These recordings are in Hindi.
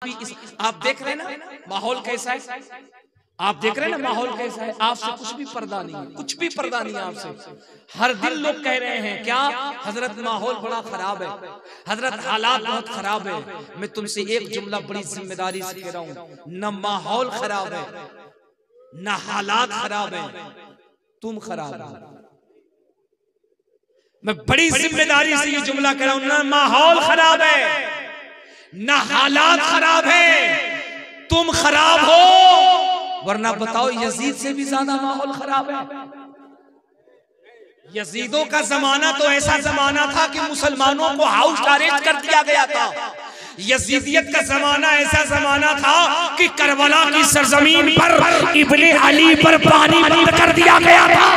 आप देख रहे हैं ना माहौल कैसा है, आप देख रहे हैं ना माहौल कैसा है। आपसे कुछ भी पर्दा नहीं है, कुछ भी पर्दा नहीं है आपसे। हर दिन लोग कह रहे हैं क्या हजरत माहौल बड़ा खराब है, हजरत हालात बहुत खराब है। मैं तुमसे एक जुमला बड़ी जिम्मेदारी से कह रहा हूं, न माहौल खराब है न हालात खराब है, तुम खराब हो। मैं बड़ी जिम्मेदारी से ये जुमला कह रहा हूं, न माहौल खराब है न हालात खराब है, तुम खराब हो। वरना बताओ यजीद से भी ज्यादा माहौल खराब है। यजीदों का जमाना तो ऐसा जमाना था कि मुसलमानों को हाउस अरेस्ट कर दिया गया था। यजीदियत का जमाना ऐसा जमाना था कि करबला की सरजमीन पर इब्ने अली पर पानी बंद कर दिया गया था।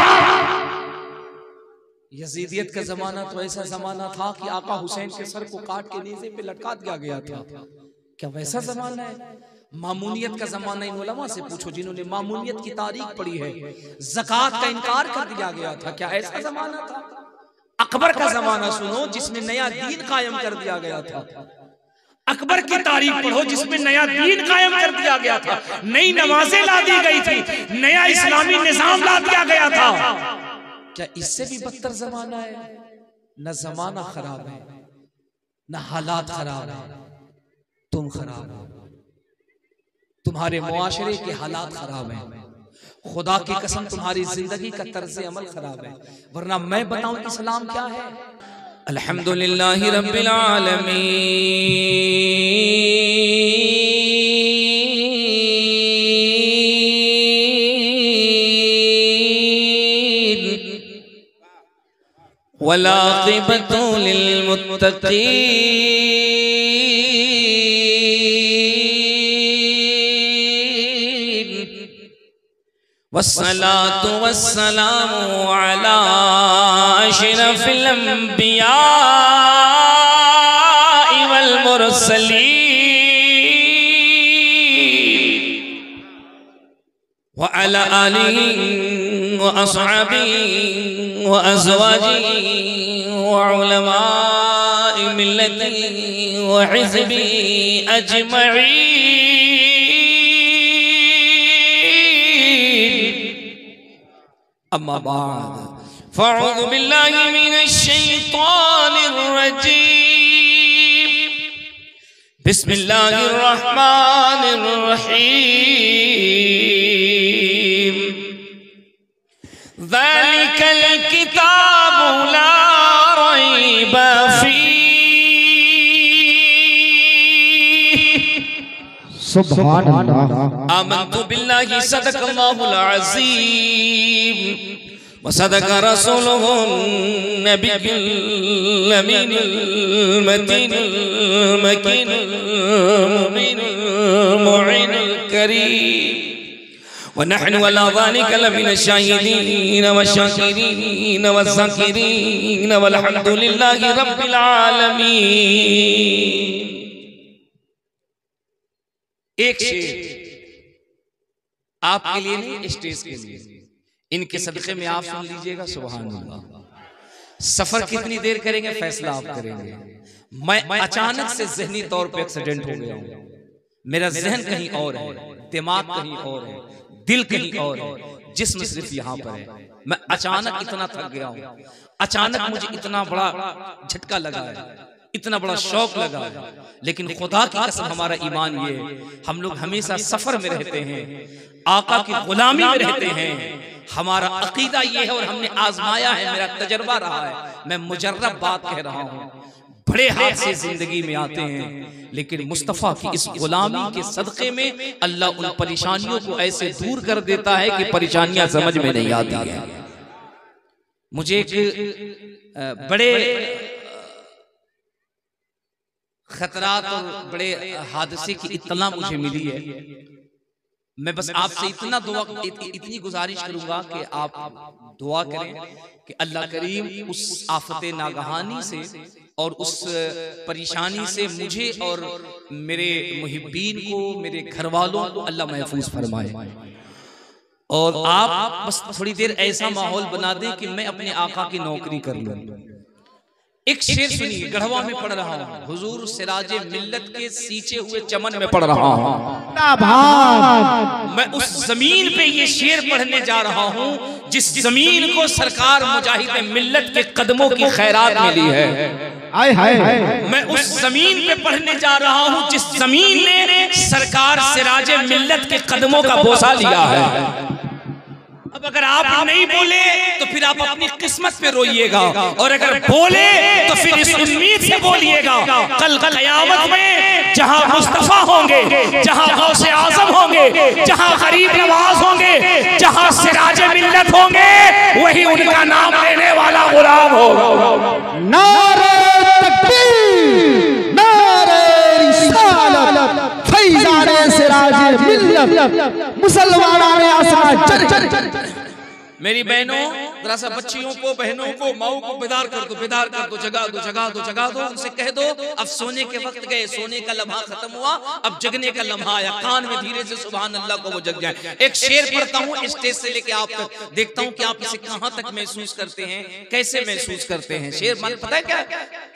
यजीदियत का जमाना तो ऐसा जमाना था कि आका हुसैन के सर को काट के नीचे पे लटका दिया गया था। क्या वैसा जमाना है? मामूनियत का जमाना इन उलमा से पूछो जिन्होंने मामूनियत की तारीख पढ़ी है। ज़कात का इनकार कर दिया गया था, क्या ऐसा जमाना था? अकबर का जमाना सुनो जिसमें नया दीन कायम कर दिया गया था। अकबर की तारीख पढ़ो जिसमें नया दीन कायम कर दिया गया था, नई नमाजें ला दी गई थी, नया इस्लामी निजाम ला दिया गया था। क्या इससे भी बदतर जमाना है? न जमाना खराब है न हालात खराब है, तुम खराब हो। तुम्हारे मुआशरे के हालात खराब हैं। खुदा की कसम तुम्हारी जिंदगी का तर्ज अमल खराब है। वरना मैं बताऊं इस्लाम क्या है। अल्हम्दुलिल्लाहि रब्बिल आलमीन वल आक़िबतु लिल मुत्तक़ीन वस्सलातु वस्सलामु अला अशरफिल अंबिया वल मुरसलीन व अला आलिहि व अस्हाबिहि व अज़वाजिहि व उलमाए मिल्लतिहि व हिज़्बिहि अजमईन। अम्मा बाद फ़अऊज़ु बिल्लाहि मिनश शैतानिर रजीम। बिस्मिल्लाहिर रहमानिर रहीम। ज़ालिकल किताबु ला रैब फ़ीह। सुभान अल्लाह। आमन्तु बिल्लाहि सदक़ल्लाहुल अज़ीम व सदक़ रसूलुहुन नबियुल अमीनुल मतीनुल मकीनुल मुबीनुल मुईनुल करीम व नहनु अला ज़ालिका लमिनश शाहिदीन वश्शाकिरीन वज़्ज़ाकिरीन वल्हम्दुलिल्लाहि रब्बिल आलमीन। एक शेर आपके लिए नहीं, स्टेज के लिए, इनके सदक़े में आप सुन लीजिएगा। सुभान अल्लाह। सफर कितनी देर करेंगे फैसला आप करेंगे। मैं अचानक से ज़हनी तौर पे एक्सीडेंट हो गया हूं। मेरा जहन कहीं और है, दिमाग कहीं और है, दिल कहीं और है, जिस्म सिर्फ यहाँ पर है। मैं अचानक इतना थक गया हूँ, अचानक मुझे इतना बड़ा झटका लगा है, इतना बड़ा शौक लगा है। लेकिन खुदा की कसम हमारा ईमान ये है, हम लोग हमेशा सफर में रहते हैं, आका की गुलामी में रहते हैं। हमारा अकीदा ये है और हमने आजमाया है, मेरा तजर्बा रहा है। मैं मुजर्रब बात कह रहा हूँ। बड़े हादसे जिंदगी में आते हैं, लेकिन मुस्तफ़ा की इस गुलामी के सदक़े में अल्लाह उन परेशानियों को ऐसे दूर कर देता है कि परेशानियां समझ में नहीं आती है। मुझे एक बड़े खतरात और बड़े हादसे की इत्तला मुझे मिली है। मैं बस आपसे इतना इतनी गुजारिश करूंगा कि आप दुआ करें कि अल्लाह करीम उस आफत नागहानी से और उस परेशानी से मुझे और मेरे मुहिब्बीन को, मेरे घर वालों को अल्लाह महफूज फरमाए। और आप बस थोड़ी देर ऐसा माहौल बना दें कि मैं अपने आका की नौकरी कर लूं। एक शेर सुनिए, गढ़वा में पढ़ रहा हूँ, हुजूर सिराजे मिल्लत के सींचे हुए चमन में पढ़ रहा हूँ। मैं उस जमीन पे ये शेर पढ़ने जा रहा हूँ जिस जमीन को सरकार मुजाहिद मिल्लत के कदमों की खैरात मिली है। मैं उस जमीन पे पढ़ने जा रहा हूँ जिस जमीन ने सरकार सिराजे मिल्लत के कदमों का बोसा लिया है। अब अगर आप नहीं बोले तो फिर आप अपनी किस्मत पे रोइएगा, और अगर बोले तो फिर इस उम्मीद से बोलिएगा कल क़यामत में जहां मुस्तफा होंगे, जहां गौसे आज़म होंगे, जहां गरीब नवाज होंगे, जहां सिराजे मिल्लत होंगे, वही उनका नाम लेने वाला गुलाम होगा। नारे तकबीर, नारे रिसालत, फैज़ाने सिराजे मिल्लत, मुसलमानाने आसमान। मेरी बहनों, जरा सा बच्चियों को, बहनों को, माओ को बेदार कर दो, बेदार कर दो, जगा दो, जगा दो, जगा दो। उनसे कह दो अब सोने के वक्त गए, सोने का लम्हा खत्म हुआ, अब जगने का लम्हा आया। कान में धीरे से सुभान अल्लाह को वो जग जाए। एक शेर पढ़ता हूँ स्टेज से लेके आप तक, देखता हूँ कि आप इसे कहाँ तक महसूस करते हैं, कैसे महसूस करते हैं। शेर मन पता है क्या?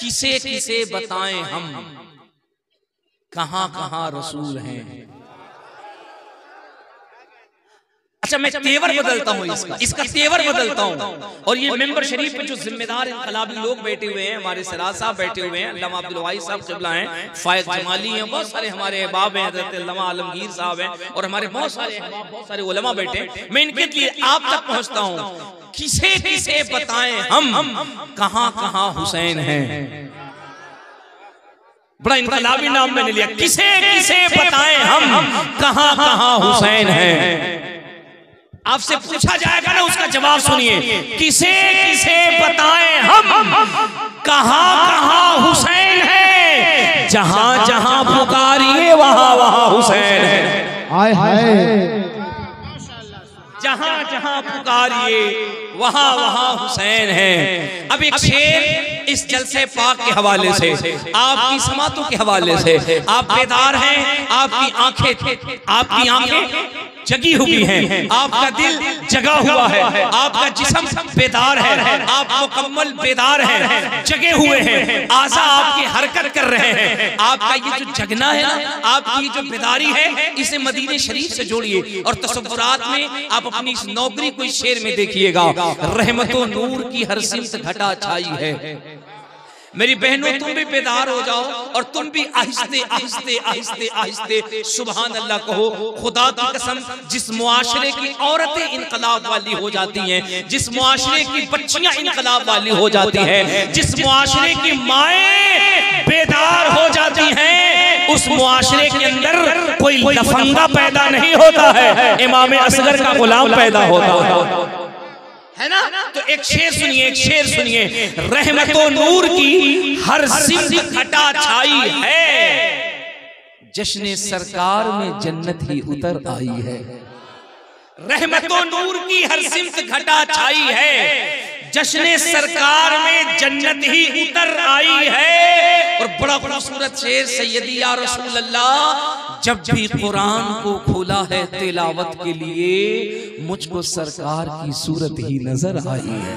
किसे किसे बताएं हम, कहाँ कहाँ रसूल हैं। अच्छा, मैं तेवर बदलता हूँ, इसका तेवर बदलता हूँ। और ये मेंबर शरीफ पे जो जिम्मेदार इनकलाबी लोग बैठे हुए हैं, हमारे सिराज साहब बैठे हुए हैं, अल्लामा अब्दुल वाहिद साहब क़िबला हैं, फायद जमाली हैं, बहुत सारे हमारे अहबाब हैं, हज़रत अल्लामा आलमगीर साहब हैं, और हमारे बहुत सारे अहबाब, बहुत सारे उलमा बैठे हैं। मैं इनके लिए आप तक पहुँचता हूँ। किसे किसे बताएं हम, कहाँ कहाँ हुसैन हैं। बड़ा इनकलाबी नाम मैंने लिया, किसे किसे बताएं हम, कहाँ कहाँ हुसैन हैं। आपसे पूछा जाएगा ना, उसका जवाब सुनिए। किसे किसे बताएं हम, कहाँ कहाँ हुसैन है। जहां जहां पुकारिए वहां वहां हुसैन है। हाय हाय, जहां जहां पुकारिए वहां वहां हुसैन है। अब एक शेर इस जलसे पाक के हवाले से, आपकी समातों के हवाले से, आप बेदार हैं, आपकी आंखें जगी हुई हैं, आपका दिल जगा हुआ है, आपका जिस्म बेदार है, आप मुकम्मल बेदार हैं, जगे हुए हैं, आज़ा आपकी हरकत कर रहे हैं। आपका ये जो जगना है ना, आपकी जो बेदारी है, इसे मदीने शरीफ से जोड़िए और तसव्वुरात में आप अपनी इस नौकरी को इस शेर में देखिएगा। रहमतो नूर की हर सिमत घटा छाई है। मेरी बहनों, तुम भी बेदार हो जाओ और तुम भी आहिस्ते आहिस्ते आहिस्ते आहिस्ते सुभान अल्लाह कहो। खुदा की कसम, जिस मुआशरे की औरतें इनकलाब वाली हो जाती हैं, जिस मुआशरे की बच्चियां इनकलाब वाली हो जाती हैं, जिस मुआशरे की माएं बेदार हो जाती हैं, उस मुआशरे के अंदर कोई लफंगा पैदा नहीं होता है, इमाम असगर का गुलाम पैदा होता है ना। तो एक शेर सुनिए, एक शेर सुनिए। रहमतो नूर की हर सिमत घटा छाई है, जश्न सरकार में जन्नत ही उतर आई है। रहमतो नूर की हर सिमत घटा छाई है, जश्न सरकार में जन्नत ही उतर आई है। और बड़ा खूबसूरत शेर, सैयदी या रसूल अल्लाह, जब भी कुरान को खोला है तिलावत के लिए, मुझको सरकार की सूरत ही नजर आई है।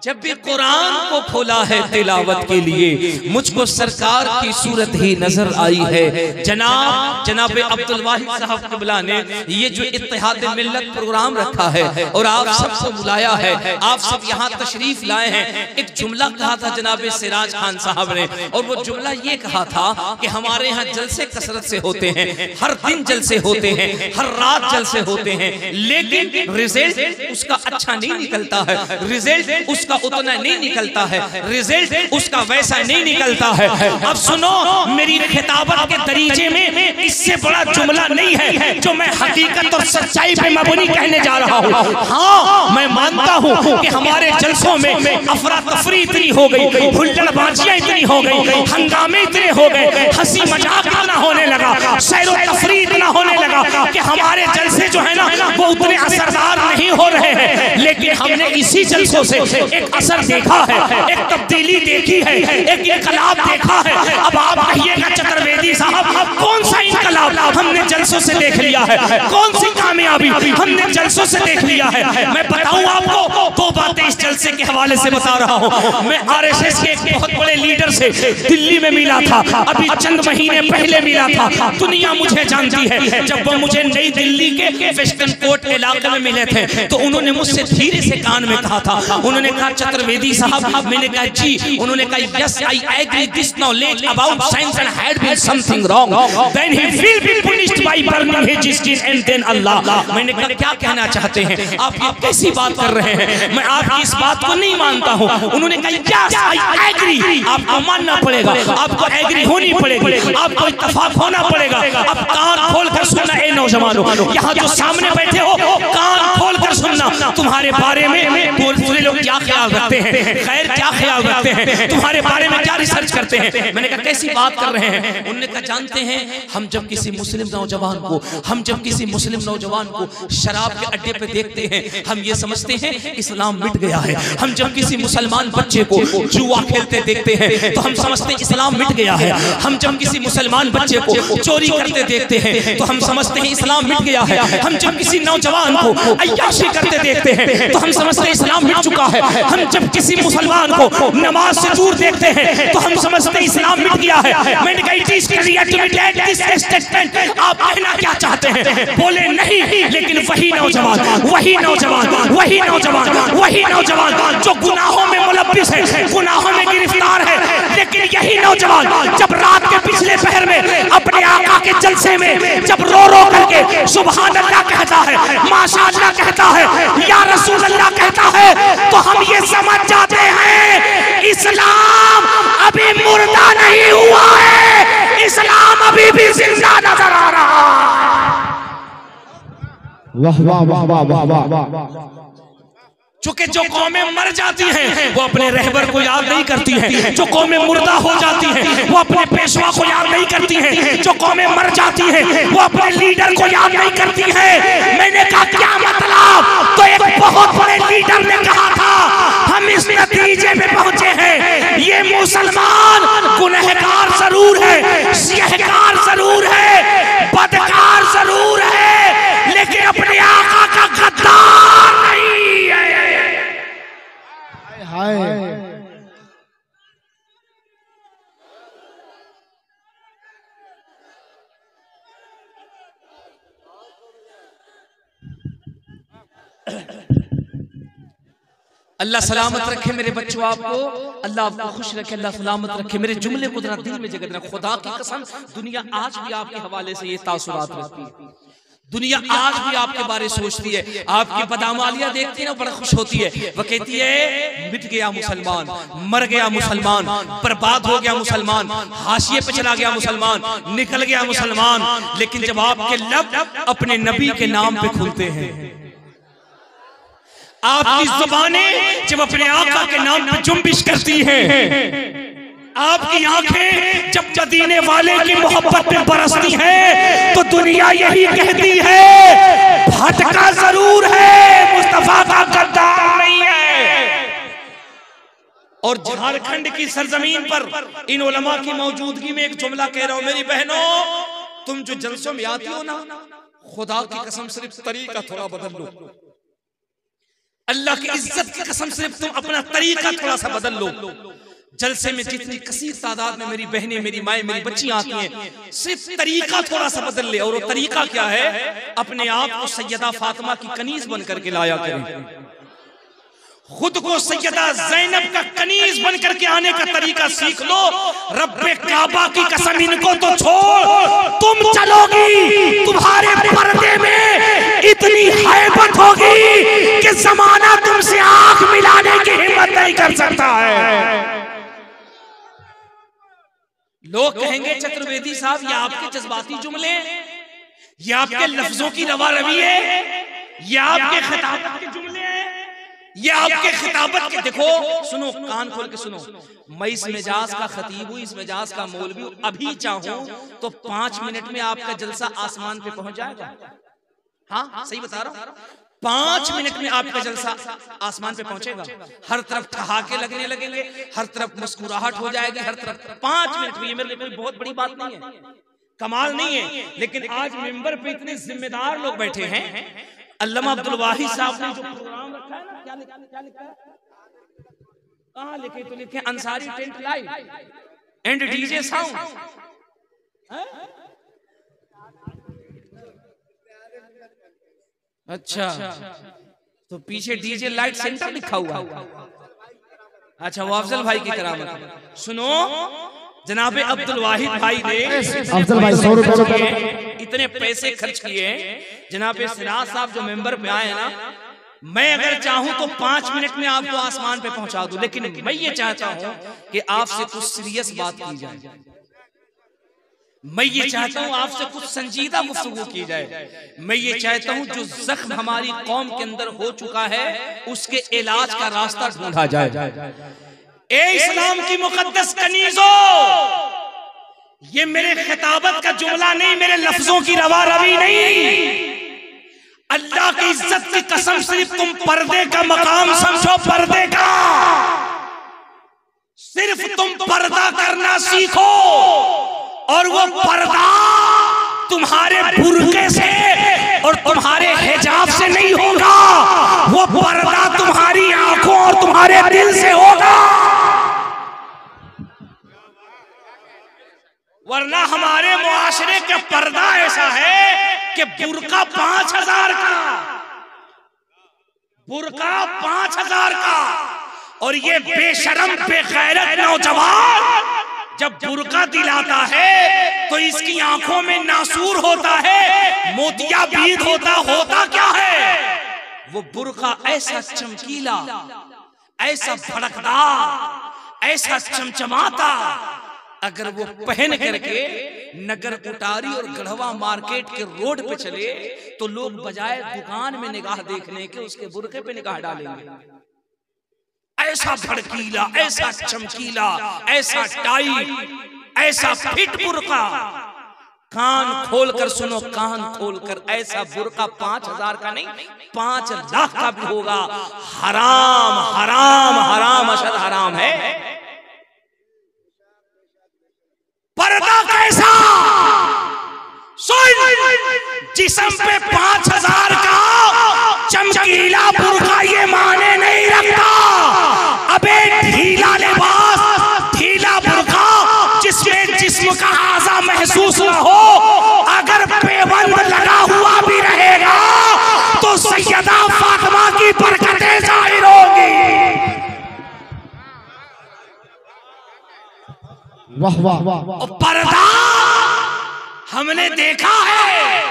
जब भी कुरान को खोला है तिलावत के लिए, मुझको सरकार की सूरत ही नजर आई है। जनाब अब्दुल वाहिद साहब क़िबला ने ये जो इत्तेहाद मिल्लत प्रोग्राम रखा है और आप सबको बुलाया है, आप सब यहाँ तशरीफ लाए हैं। एक जुमला कहा था जनाब सिराज खान साहब ने, और वो जुमला ये कहा था कि हमारे यहाँ जलसे कसरत से होते हैं, हर दिन जलसे होते हैं, हर रात जलसे होते हैं, लेकिन रिजल्ट उसका अच्छा नहीं निकलता है, रिजल्ट उसका उतना नहीं निकलता है, रिजल्ट उसका वैसा नहीं निकलता है। अब सुनो, मेरी खिताबत के दरीजे में इससे बड़ा जुमला नहीं है जो मैं हकीकत और सच्चाई पे मबनी कहने जा रहा हूँ। हाँ, मैं मानता हूँ कि हमारे जलसों में अफरा तफरी इतनी हो गई, हुल्लड़बाजियां इतनी हो गई, हंगामे इतने हो गए, हंसी मजाक इतना होने लगा, सैरो तफरी इतना होने लगा कि हमारे जलसे जो है ना वो उतने असरदार नहीं हो रहे हैं। लेकिन हमने इसी जलसों से एक असर देखा है, एक तब्दीली देखी है, एक इनकलाब देखा है। अब आप कहिएगा चतुर्वेदी साहब, कौन सा इनकलाब? हम हमने जलसों से देख लिया है, कौन सी कामयाबी हमने जलसों से देख लिया है। मैं बताऊं आपको दो बातें इस जलसे के हवाले से बता रहा हूं। मैं आरएसएस के एक बहुत बड़े लीडर से दिल्ली में मिला था, अभी चंद महीने पहले मिला था। दुनिया मुझे जानती है। जब वो मुझे नई दिल्ली के वेस्टर्न कोर्ट इलाके में मिले थे तो उन्होंने मुझसे धीरे से कान में कहा था, उन्होंने कहा चतुर्वेदी साहब, मैंने कहा जी, उन्होंने कहा yes I agree this knowledge about science and had been something wrong then he will be punished by burning his skin and then Allah. मैंने कहा क्या कहना चाहते हैं आप, ये कैसी बात कर रहे हैं, मैं आपकी इस बात को नहीं मानता हूं। उन्होंने कहा यस आई एग्री, आपको मानना पड़ेगा, आपको एग्री होनी पड़ेगी, आपको इत्तेफाक होना पड़ेगा। अब कान खोलकर सुनना ए नौजवानों, यहाँ जो सामने बैठे हो कान खोलकर सुनना, तुम्हारे बारे में पूरे लोग क्या ख्याल रखते हैं, खैर क्या ख्याल रखते हैं, तुम्हारे बारे में क्या रिसर्च करते हैं। मैंने कहा कैसी बात कर रहे हैं। उन्होंने कहा जानते हैं हम जब किसी मुस्लिम नौजवान को शराब के अड्डे पे देखते हैं हम ये समझते हैं इस्लाम मिट गया है। हम जब किसी मुसलमान बच्चे को जुआ खेलते देखते हैं तो हम समझते हैं इस्लाम मिट गया है। हम जब किसी मुसलमान बच्चे को चोरी करते देखते हैं तो हम समझते हैं इस्लाम मिट गया है। हम जब किसी नौजवान को अय्याशी करते देखते हैं तो हम समझते हैं इस्लाम मिट चुका है। हम जब किसी मुसलमान को नमाज से दूर देखते हैं तो हम समझते हैं इस्लाम मिट गया है। मैंने कहा it is clear to me that this statement, आप कहना क्या चाहते हैं? बोले नहीं, लेकिन वही नौजवान जो गुनाहों में मुलव्विस है, गुनाहों में गिरफ्तार है, लेकिन यही नौजवान जब रात के पिछले पहर में अपने आका के जलसे में जब रो रो करके सुभान अल्लाह कहता है, माशाअल्लाह कहता है, या रसूल अल्लाह कहता है, तो हम ये समझ जाते हैं इस्लाम अभी मुर्दा नहीं हुआ है, इस्लाम अभी भी जिंदा नजर आ रहा है। वाह वाह वाह वाह वाह वाह। चूंकि जो कौमें मर जाती हैं वो अपने रहबर को याद नहीं करती हैं, जो कौमें मुर्दा हो जाती हैं वो अपने पेशवा को याद नहीं करती हैं, जो कौमें मर जाती हैं वो अपने लीडर को याद नहीं करती हैं। मैंने कहा क्या मतलब? तो एक बहुत बड़े लीडर ने कहा था हम इस नतीजे में पहुंचे हैं, ये मुसलमान गुनहगार जरूर है, सियहकार जरूर है, बदकार जरूर है, लेकिन अपने आका का गद्दार नहीं है। अल्लाह सलामत रखे मेरे बच्चों आपको, अल्लाह आपको खुश रखे, अल्लाह सलामत रखे। मेरे जुमले को जरा दिल में जगह देना, खुदा की कसम दुनिया आज भी आपके हवाले से ये तासुरात रखती है, दुनिया आज भी आपके बारे सोचती है, आपकी बदामालियां देखती है ना बड़ा खुश होती है, वो कहती है मिट गया मुसलमान, मर गया मुसलमान, बर्बाद हो गया मुसलमान, हाशिए पे चला गया मुसलमान, निकल गया मुसलमान। लेकिन जब आपके लब अपने नबी के नाम पे खुलते हैं, आपकी जुबानें जब अपने आका के नाम पे जुम्बिश करती हैं, आपकी आंखें जब मदीने वाले की मोहब्बत में बरसती हैं, तो दुनिया यही कहती है भटका जरूर है, मुस्तफा का गद्दार नहीं है। और झारखंड की सरजमीन पर इन उलमा की मौजूदगी में एक जुमला कह रहा हूं, मेरी बहनों तुम जो जलसों में आती हो ना, खुदा की कसम सिर्फ तरीका थोड़ा बदल लो, अल्लाह की इज्जत की कसम सिर्फ तुम अपना तरीका थोड़ा सा बदल लो। जलसे में जितनी कसीर तादाद में मेरी बहनें, मेरी माएं, मेरी बच्ची आती हैं, सिर्फ तरीका थोड़ा सा बदल ले। और वो तरीका क्या है? अपने आप को सैयदा फातिमा की कनीज बन करके लाया करें, खुद को सैयदा ज़ैनब का कनीज बन करके आने का तरीका सीख लो। रब्बे काबा की कसम इनको तो छोड़, तुम चलोगी, तुम्हारे पर्दे में इतनी हैबत होगी कि जमाना तुमसे आंख मिलाने की हिम्मत नहीं कर सकता है। लोग कहेंगे चतुर्वेदी साहब ये आपके जज्बाती जुमले, ये आपके लफ्जों की रवा रवी है, ये आपके खिताबत के जुमले हैं, ये आपके खिताबत के। देखो सुनो, कान खोल के सुनो, मैं इस मिजाज का खतीब हूँ, इस मिजाज का मौलवी हूँ, अभी चाहूं तो 5 मिनट में आपका जलसा आसमान पे पहुंच जाएगा। हाँ सही बता रहा हूँ, 5 मिनट में आपका जलसा आसमान पे पहुंचेगा। हर तरफ ठहाके लगने लगेंगे, हर तरफ मुस्कुराहट हो जाएगी, हर तरफ 5 मिनट में। ये मेरे लिए कोई बहुत बड़ी बात नहीं है, कमाल नहीं है। लेकिन आज मेंबर पे इतने जिम्मेदार लोग बैठे हैं। अल्लामा अब्दुल वाहिद साहब ने जो प्रोग्राम रखा है ना, क्या लिखा है? कहाँ लिखे? तो लिखे Ansari tent live and DJ sound. अच्छा, तो पीछे डीजे लाइट सेंटर लिखा हुआ। अच्छा, वो अफजल भाई की करामत। सुनो, जनाबे अब्दुल वाहिद भाई ने अफजल भाई 100 रुपए इतने पैसे खर्च किए। जनाबे सिराज साहब जो मेंबर पे आए ना, मैं अगर चाहूं तो 5 मिनट में आपको आसमान पे पहुंचा दूं, लेकिन मैं ये चाहता हूं कि आपसे कुछ सीरियस बात की जाए। मैं ये चाहता हूं आपसे कुछ संजीदा गुफ्तगू की जाए। मैं ये चाहता हूं जो जख्म हमारी कौम के अंदर हो चुका है उसके इलाज का रास्ता ढूंढा जाए। ए इस्लाम की मुकद्दस कनीजो, ये मेरे खिताबत का जुमला नहीं, मेरे लफ्जों की रवा रवी नहीं। अल्लाह की इज्जत की कसम, सिर्फ तुम पर्दे का मकाम समझो, पर्दे का। सिर्फ तुम पर्दा करना सीखो, और वो पर्दा तुम्हारे बुर्के से और तुम्हारे हिजाब से नहीं होगा, वो पर्दा तुम्हारी आंखों और तुम्हारे दिल से होगा। वरना हमारे मुआशरे का पर्दा ऐसा है कि बुर्का 5000 का, बुर्का 5000 का, और ये बेशरम बेगैरत नौजवान जब बुर्का दिलाता है तो इसकी आंखों में नासूर होता है, मोतियाबीद होता क्या है? वो बुर्का ऐसा चमकीला, ऐसा भड़कदार, ऐसा चमचमाता, अगर वो पहन करके नगर उटारी और गढ़वा मार्केट के रोड पे चले तो लोग बजाय दुकान में निगाह देखने के उसके बुर्के पे निगाह डालेंगे। ऐसा भड़कीला, ऐसा चमकीला, ऐसा टाइट, ऐसा फिट बुर्का। कान खोलकर सुनो, कान खोलकर, ऐसा बुर्का 5000 का नहीं, 5 लाख का भी होगा। हराम हराम हराम अशद हराम है। पर्दा कैसा? जिस्म पे 5000 का चमकीला बुर्का ये माने नहीं रखता। अबे ढीला लिबास, ढीला बुर्का जिसमें जिस्म का आज़ा महसूस न हो, अगर पेबंद लगा हुआ भी रहेगा तो सैयदा फातिमा की बरकतें जाहिर होंगी। वाह वाह वाह। पर्दा हमने देखा है,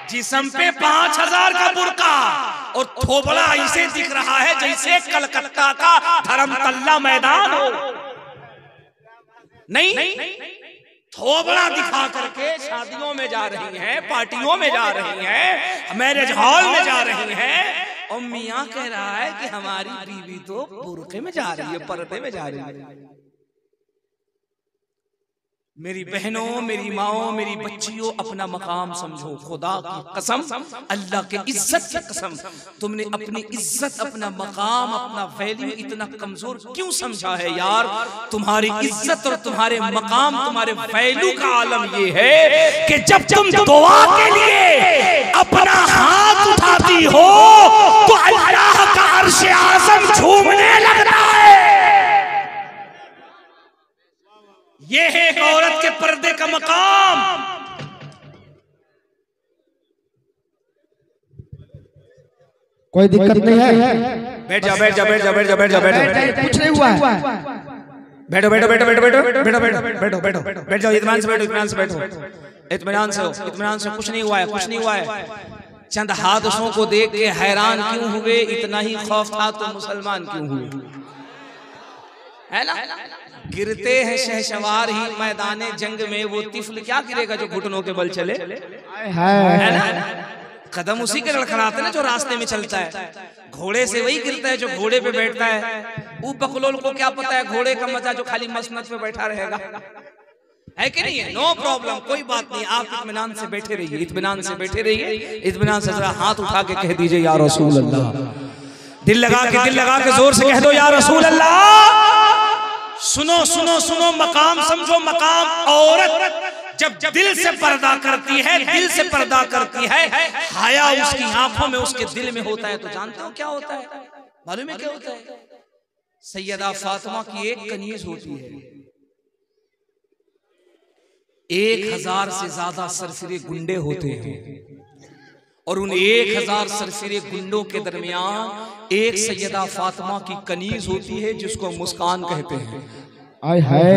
जिस्म पे 5000 का बुर्का और थोबड़ा ऐसे दिख रहा है जैसे कलकत्ता का धर्मतल्ला मैदान हो। नहीं, थोबड़ा दिखा करके शादियों में जा रही हैं, पार्टियों में जा रही हैं, मैरिज हॉल में जा रही हैं, और मियां कह रहा है कि हमारी बीवी तो बुर्के में जा रही है, पर्दे में जा रही है। मेरी बहनों, मेरी माओ, मेरी बच्चियों, अपना मकाम समझो। खुदा की कसम, अल्लाह के इज्जत की कसम, तुमने अपनी इज्जत, अपना मकाम, अपना वैल्यू इतना कमजोर क्यों समझा है यार? तुम्हारी इज्जत और तुम्हारे मकाम, तुम्हारे वैल्यू का आलम ये है कि जब तुम दुआ के लिए अपना हाथ उठाती हो तो अल्लाह का अर्श आज़म झूमने लगता है। ये है एक औरत के पर्दे का मकाम। कोई दिक्कत नहीं है। बैठ जा, बैठ जा, बैठ जा, बैठ जा, बैठ जा, बैठ जा। कुछ नहीं हुआ है। बैठो बैठो बैठो बैठो बैठो बैठो बैठो बैठो बैठो बैठ जाओ। इत्मीनान से बैठो, इत्मीनान से बैठो, इत्मीनान से हो, इत्मीनान से। कुछ नहीं हुआ है, कुछ नहीं हुआ है। चंद हादसों को देख के हैरान क्यों हुए? इतना ही खौफ था तो मुसलमान क्यों हुए? है ना? गिरते हैं शहसवार ही मैदाने जंग में, वो तिफल क्या गिरेगा जो घुटनों के बल चले? है ना? कदम उसी के लड़खड़ाते ना जो रास्ते में चलता है। घोड़े से वही गिरता है जो घोड़े पे बैठता है। वो बकलोल को क्या पता है घोड़े का मजा जो खाली मसनद पे बैठा रहेगा, है कि नहीं है? नो प्रॉब्लम, कोई बात नहीं। आप इत्मीनान से बैठे रहिए, इत्मीनान से बैठे रहिए। इत्मीनान से जरा हाथ उठा के कह दीजिए या रसूल अल्लाह। दिल लगा के जोर से कह दो या रसूल अल्लाह। सुनो सुनो सुनो, मकाम समझो, मकाम। औरत जब दिल से पर्दा करती है, दिल से पर्दा करती है, हया उसकी आंखों में, उसके दिल में होता है, तो जानते हो क्या होता है? मालूम है क्या होता है? सैयदा फातिमा की एक कनीज होती है, 1000 से ज्यादा सरफिरे गुंडे होते हैं, और उन 1000 सरफिरे गुंडों के दरमियान एक सैयदा फातिमा की कनीज होती है जिसको मुस्कान कहते हैं। आय हाय।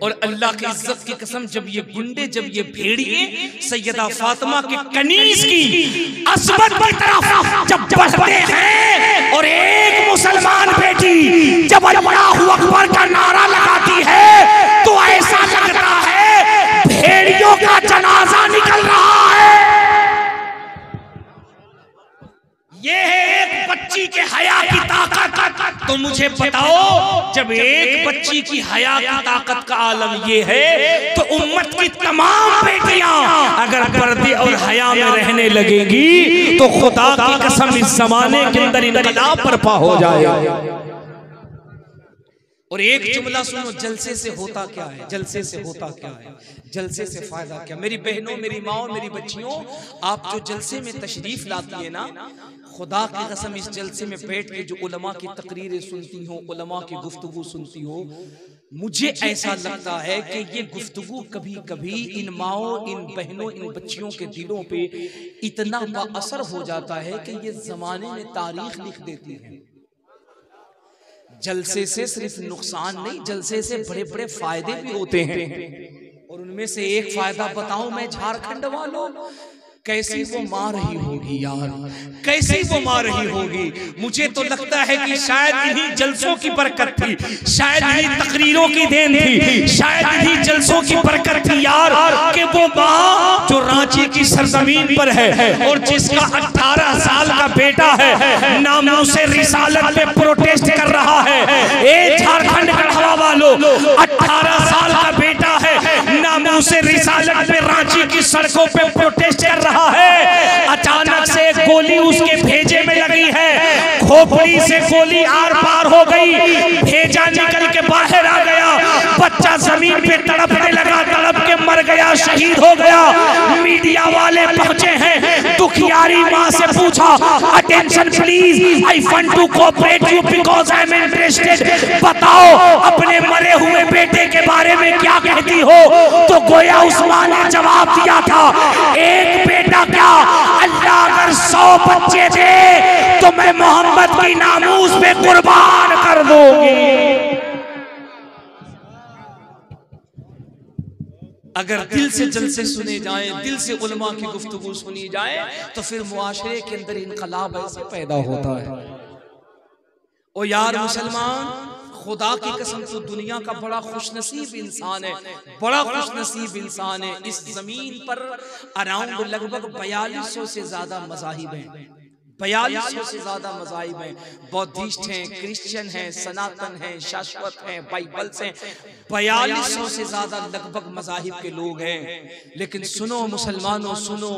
और अल्लाह की इज्जत की कसम, जब ये गुंडे, जब ये भेड़िए सैयदा फातिमा की कनीज की असमत की तरफ जब बढ़ते हैं, और एक मुसलमान बेटी जब अल्लाहु अकबर का नारा लगाती है, तो ऐसा लगता है भेड़ियों का जनाजा निकल रहा है। ये है एक बच्ची के हया की ताकत। तो मुझे बताओ, जब एक बच्ची की हया की ताकत का आलम ये है, तो उम्मत की तमाम बेटियां अगर पर्दे और हया में रहने लगेंगी, तो खुदा की कसम इस जमाने के अंदर इनकलाब बर्पा हो जाएगा। और एक जुमला सुनो, जलसे से होता क्या है? जलसे से होता क्या है? जलसे से फायदा क्या? मेरी बहनों, मेरी माओ, मेरी बच्चियों, आप जो जलसे में तशरीफ लाती है ना, खुदा की कसम इस जलसे में बैठ के जो उलमा की तकरीरें सुनती हो, उलमा की गुफ्तगू सुनती हो, मुझे ऐसा लगता है कि ये गुफ्तगू कभी कभी इन माओ, इन बहनों, इन बच्चियों के दिलों पे इतना बाअसर हो जाता है कि ये जमाने में तारीख लिख देती है। जलसे से सिर्फ नुकसान नहीं, जलसे से बड़े बड़े फायदे भी होते हैं, और उनमें से एक फायदा बताऊं मैं, झारखंड वालों, कैसी वो मार रही होगी यार, कैसी वो मार रही होगी। मुझे तो लगता है कि शायद इन्हीं जलसों की बरकत थी, शायद इन्हीं तकरीरों की देन थी, शायद इन्हीं जलसों की बरकत थी यार, कि वो माँ जो रांची की सरजमीन पर है और जिसका 18 साल का बेटा है, नामों से रिसालत पे प्रोटेस्ट कर रहा है। ए झारखंड गढ़वा वालों, 18 साल का बेटा है, नामों से रिसालत पे रांची की सड़कों पे प्रोटेस्ट कर रहा है। अचानक से गोली उसके भेजे में लगी है, खोपड़ी से गोली आर पार हो गई, भेजा निकल के बाहर आ गया, बच्चा जमीन पे तड़पने लगा, तड़प के मर गया, शहीद हो गया। मीडिया वाले पहुंचे हैं, दुखियारी मां से पूछा, attention please, I want to cooperate you because I am interested, बताओ अपने मरे हुए बेटे के बारे में क्या कहती हो? तो गोया उस्मान ने जवाब दिया था, एक बेटा क्या, अल्लाह अगर 100 बच्चे दे तो मैं मोहम्मद की नामूस पे कुर्बान कर दूंगी। अगर दिल से जलसे सुने जाएं, दिल से उलमा की गुफ्तगू सुनी जाए, तो फिर मुआशरे के अंदर इनकलाब ऐसे पैदा होता है। ओ यार मुसलमान, खुदा की कसम, तो दुनिया का बड़ा खुशनसीब इंसान है, बड़ा खुशनसीब इंसान है। इस जमीन पर अराउंड लगभग 4200 से ज्यादा मज़ाहिब हैं, 4200 से ज्यादा मज़ाहिब हैं। बौद्धिस्ट हैं, क्रिश्चियन हैं, सनातन हैं, शाश्वत हैं, बाइबल्स हैं, 4200 से ज्यादा लगभग मज़ाहिब के लोग हैं। लेकिन सुनो मुसलमानों, सुनो,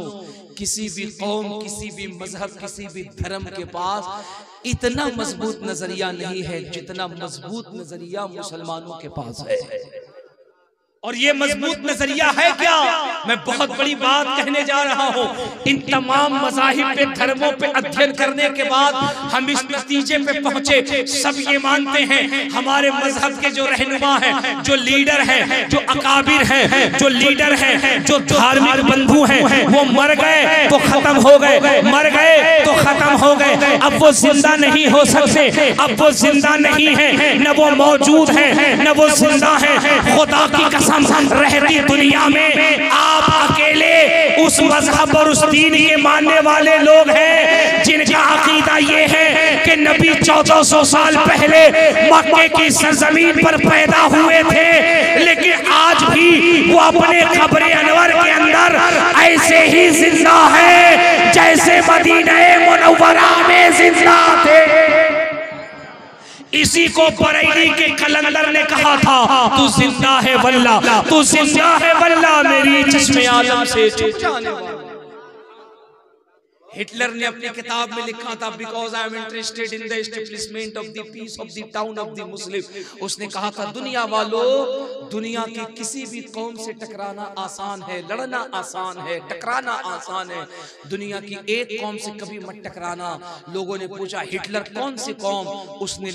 किसी भी कौम, किसी भी मजहब, किसी भी धर्म के पास इतना मजबूत नजरिया नहीं है जितना मजबूत नजरिया मुसलमानों के पास है। और ये मजबूत नजरिया है क्या? मैं बहुत बड़ी बात कहने जा रहा हूँ। इन तमाम मज़ाहिब पे, धर्मों पे अध्ययन करने के बाद हम इस नतीजे पे पहुंचे, सब ये मानते हैं हमारे मजहब के जो रहनुमा हैं, जो लीडर हैं, जो अकाबिर हैं, जो लीडर हैं, जो धार्मिक बंधु हैं, वो मर गए तो खत्म हो गए, मर गए तो खत्म हो गए, अब वो जिंदा नहीं हो सकते, अब वो जिंदा नहीं है, न वो मौजूद है, न वो जिंदा है। खुदा की कसम, रहती दुनिया में आप अकेले उस मजहब और उस दीन के मानने वाले लोग हैं जिनका अकीदा ये है कि नबी 1400 साल पहले मक्के की सरजमीन पर पैदा हुए थे, लेकिन आज भी वो अपने कब्र अनवर के अंदर ऐसे ही जिंदा है जैसे मदीना मुनव्वरा में जिंदा थे। इसी को बरेली के कलंदर ने कहा था, तू जिंदा है वल्ला, तू जिंदा है वल्ला, मेरी चश्मे आलम से छुप जाने वाला। हिटलर ने अपनी किताब में लिखा था, because I am interested in the establishment of the peace of the town of the Muslim. उसने कहा था, दुनिया वालों, दुनिया की किसी भी कौम से टकराना आसान है, लड़ना आसान है, टकराना आसान है, दुनिया की एक कौम से कभी मत टकराना। लोगों ने पूछा, हिटलर कौन सी कौम? उसने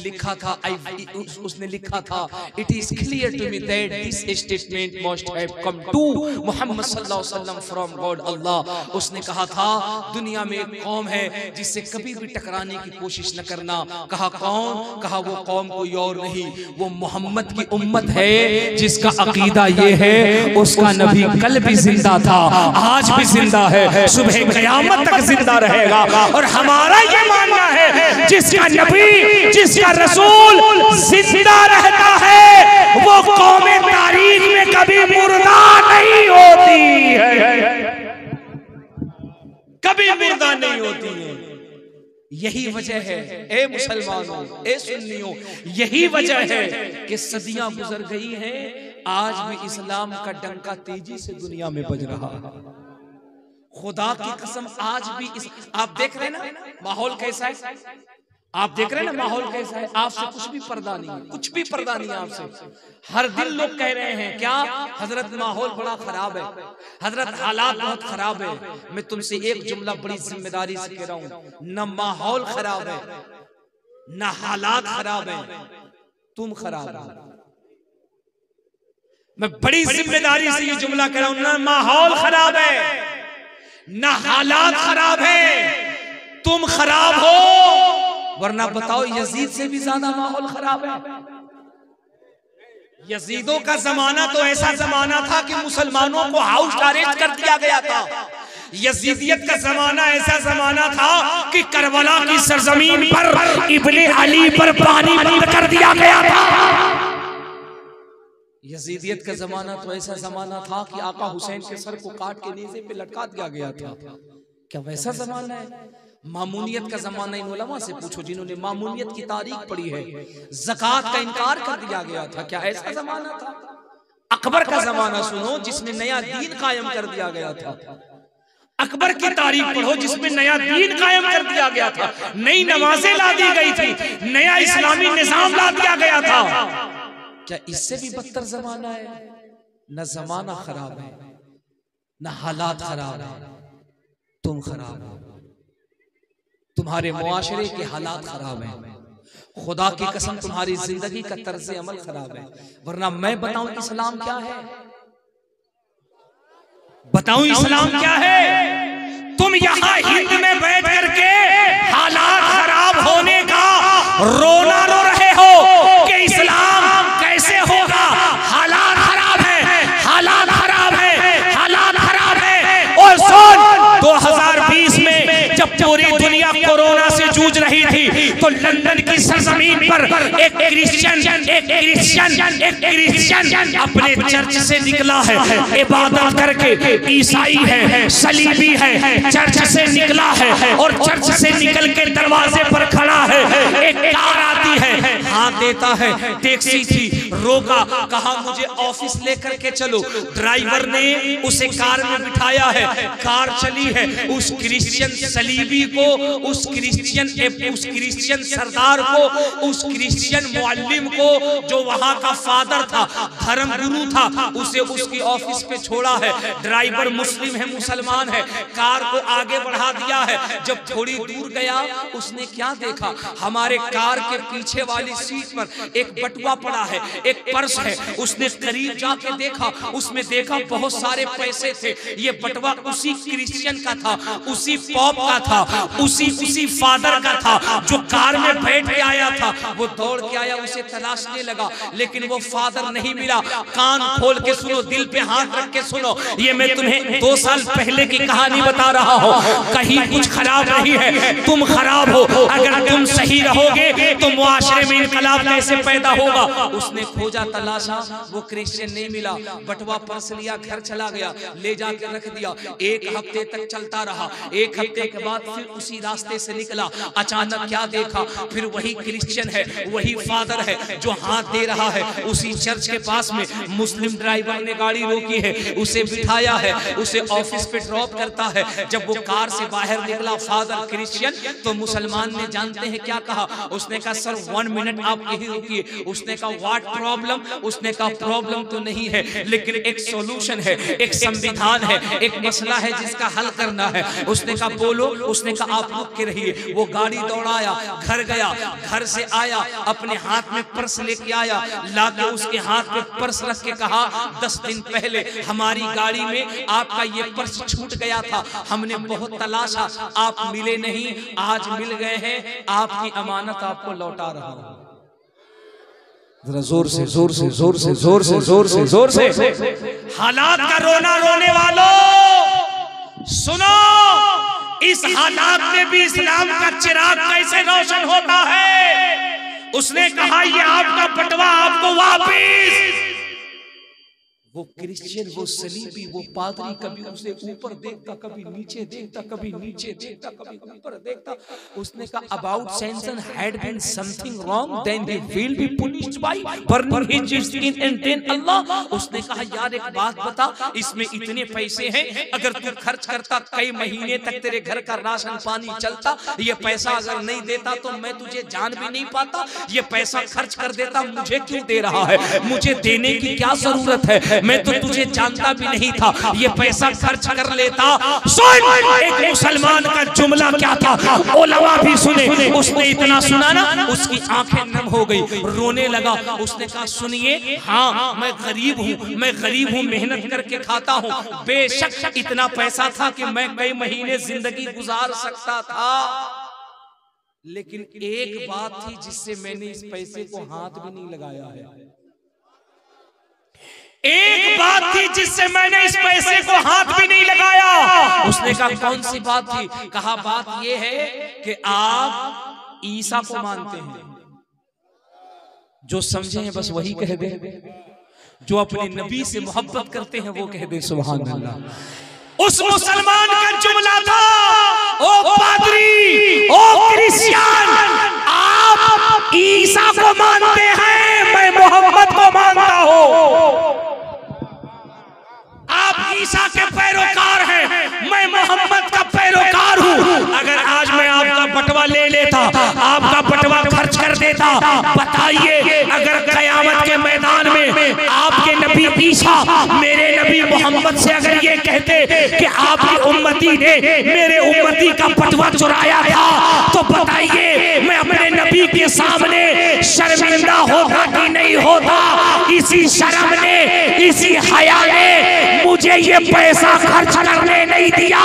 लिखा था, it is clear to me that this statement must have come to Muhammad सल्लल्लाहु अलैहि वसल्लम फ्रॉम गॉड अल्लाह। उसने कहा था, दुनिया में एक कौम है जिससे कभी भी टकराने की कोशिश न करना। कहा कौन? कहा वो कौम कोई और नहीं, वो मोहम्मद की उम्मत है, जिसका अकीदा ये है, उसका नबी कल भी जिंदा था, आज भी जिंदा है, सुबह क़यामत तक जिंदा रहेगा। और हमारा ये मानना है, जिसका नबी, जिसका रसूल जिंदा रहता है, वो कौम तारीख में कभी मुर्दा नहीं होती है, कभी मुर्दा नहीं होती है। यही वजह है, ए मुसलमानों, ए सुन्नियों, यही वजह है कि सदियां गुजर गई हैं, आज भी इस्लाम का डंका तेजी से दुनिया में बज रहा है। खुदा की कसम, आज भी आप देख रहे हैं ना माहौल कैसा है, आप देख रहे हैं ना माहौल कैसा है। आपसे कुछ भी पर्दा नहीं है, कुछ भी पर्दा नहीं है आपसे। हर दिन लोग कह रहे हैं क्या, हजरत माहौल बड़ा खराब है, हजरत हालात बहुत खराब है। मैं तुमसे एक जुमला बड़ी जिम्मेदारी से कह रहा हूं, न माहौल खराब है, न हालात खराब है, तुम खराब हो। मैं बड़ी जिम्मेदारी से ये जुमला कह रहा हूं, न माहौल खराब है, न हालात खराब है, तुम खराब हो। वरना बताओ, यजीद से भी ज्यादा माहौल खराब है। यजीदों का जमाना तो ऐसा जमाना था कि मुसलमानों को हाउस अरेस्ट कर दिया गया था। यजीदियत का जमाना ऐसा जमाना था कि करबला की सरजमीन पर इब्ने अली पर पानी बंद कर दिया गया था। यजीदियत का जमाना तो ऐसा जमाना था कि आका हुसैन के सर को काट के नेज़े पे लटका दिया गया था। क्या वैसा जमाना है? मामूनियत का जमाना इन उलमा से पूछो जिन्होंने मामूनियत की तारीख पढ़ी है। ज़कात का इनकार कर दिया गया था, क्या ऐसा जमाना था? अकबर का जमाना सुनो, जिसमें नया दीन कायम कर दिया गया था। अकबर की तारीख पढ़ो, जिसमें नया दीन कायम कर दिया गया था, नई नमाजें ला दी गई थी, नया इस्लामी निजाम ला दिया गया था। क्या इससे भी बदतर जमाना है? न जमाना खराब है, न हालात खराब है, तुम खराब हो। तुम्हारे मुआशरे के हालात खराब हैं, खुदा की कसम तुम्हारी जिंदगी का तर्ज अमल खराब है। वरना मैं बताऊं इस्लाम क्या है, बताऊं इस्लाम क्या है? तुम यहाँ हिंद में बैठ करके हालात खराब होने का रोना रो रहे हो कि इस्लाम कैसे होगा। हालात खराब है, हालात खराब है, हालात खराब है। और सुन, 2020 में जब पूरी दुनिया कोरोना से जूझ रही थी, तो लंदन की सरजमीन पर एक क्रिश्चियन अपने चर्च से निकला है, इबादत करके। ईसाई है, सलीबी है, चर्च से निकला है और चर्च से निकल के दरवाजे पर खड़ा है। एक कार आती है, हाथ देता है, टैक्सी थी, रोका, कहा मुझे ऑफिस लेकर के चलो। ड्राइवर ने उसे कार में बिठाया है, कार चली है। उस क्रिश्चियन सलीबी को, उस क्रिश्चियन सरदार को, उस क्रिश्चियन मुअल्लिम को, जो वहां का फादर था, धर्म गुरु था, उसे उसकी ऑफिस पे छोड़ा है। ड्राइवर मुस्लिम है, मुसलमान है, कार को आगे बढ़ा दिया है। जब थोड़ी दूर गया, उसने क्या देखा? हमारे कार के पीछे वाली सीट पर एक बटुआ पड़ा है, एक पर्स है। उसने करीब जाके देखा, उसमें देखा बहुत सारे पैसे थे। ये बटुआ उसी क्रिश्चियन का था, उसी पॉप का था, उसी फादर का था जो कार में बैठ के आया था। वो दौड़ के आया, उसे तलाशने लगा, लेकिन वो फादर नहीं मिला। कान खोल के सुनो, दिल पे हाथ रख के सुनो, ये मैं तुम्हें 2 साल पहले की कहानी बता रहा हूँ। कहीं कुछ खराब नहीं है, तुम खराब हो। अगर तुम सही रहोगे तो मुआशरे में इनकलाब कैसे पैदा होगा? उसने खोजा, तलाशा, वो क्रिश्चियन नहीं मिला। बटवा पर्स लिया, घर चला गया, ले जाके रख दिया। 1 हफ्ते तक चलता रहा। 1 हफ्ते के बाद फिर उसी रास्ते से निकला, अचानक क्या देखा, फिर वही क्रिश्चियन है, वही फादर है जो हाथ दे रहा है। उसी चर्च के पास में मुस्लिम ड्राइवर ने गाड़ी रोकी है, उसे बिठाया है, उसे ऑफिस पे ड्रॉप करता है। जब वो कार से बाहर निकला फादर क्रिश्चियन, तो मुसलमान ने जानते हैं क्या कहा, उसने कहा सर 1 मिनट आप यही रुकिए। उसने कहा व्हाट प्रॉब्लम? उसने कहा प्रॉब्लम तो नहीं है, लेकिन एक सॉल्यूशन है, एक संविधान है, एक मसला है जिसका हल करना है। उसने कहा बोलो। उसने कहा आप रुक के रहिए। वो गाड़ी दौड़ाया, घर गया, घर से आया, अपने हाथ में पर्स लेके आया, लाके उसके हाथ में पर्स रख के कहा 10 दिन पहले हमारी गाड़ी में आपका ये पर्स छूट गया था, हमने बहुत तलाशा, आप मिले नहीं, आज मिल गए हैं, आपकी अमानत आपको लौटा रहा हूं। जरा जोर से जोर से जोर से जोर से जोर से जोर से हालात का रोना रोने वालों सुनो, इस हालात में भी इस्लाम का चिराग कैसे रोशन होता है। उसने कहा ये आपका बटवा आपको वापिस। वो क्रिश्चियन, वो सलीबी, वो पादरी कभी उसे ऊपर देखता, कभी नीचे देखता, कभी नीचे देखता, कभी ऊपर देखता। उसने कहा about Samson had been something wrong, then he will be punished by burning his skin and then Allah. उसने कहा यार एक बात बता, इसमें इतने पैसे हैं, अगर तू खर्च करता कई महीने तक तेरे घर का राशन पानी चलता, ये पैसा अगर नहीं देता तो मैं तुझे जान भी नहीं पाता, ये पैसा खर्च कर देता, मुझे क्यों दे रहा है, मुझे देने की क्या जरूरत है, मैं तो तुझे जानता भी नहीं था, ये पैसा खर्च कर लेता। एक मुसलमान का जुमला क्या था, उलमा भी सुने। उसने इतना सुना ना, उसकी आंखें नम हो गई, रोने लगा। उसने कहा सुनिए, हाँ मैं गरीब हूँ, मैं गरीब हूँ, मेहनत करके खाता हूँ, बेशक इतना पैसा था कि मैं कई महीने जिंदगी गुजार सकता था, लेकिन एक बात थी जिससे मैंने इस पैसे को हाथ भी नहीं लगाया है। एक बात थी जिससे मैंने इस पैसे को हाथ भी नहीं लगाया। उसने कहा कौन सी बात थी? कहा बात यह है कि आप ईसा को मानते हैं। जो समझे हैं बस वही कह दे, जो अपने नबी से मोहब्बत करते हैं वो कह दे सुभान अल्लाह। उस मुसलमान का जुमला था, ओ पादरी, ओ क्रिश्चियन, आप ईसा को मानते हैं, मैं मोहम्मद को मानता हूं। आप ईसा के पैरोकार हैं, मैं मोहम्मद का पैरोकार हूं। अगर आज मैं आपका बटवा ले लेता, आपका बटवा खर्च कर देता, बताइए अगर कयामत के मैदान में आपके नबी ईसा मेरे नबी मोहम्मद से अगर ये कहते कि आपकी उम्मती ने मेरे उम्मती का बटवा चुराया था, तो बताइए मैं अपने नबी के सामने शर्मिंदा होता कि नहीं होता। इसी शर्म ने, इसी हया ने मुझे ये पैसा खर्च करने नहीं दिया।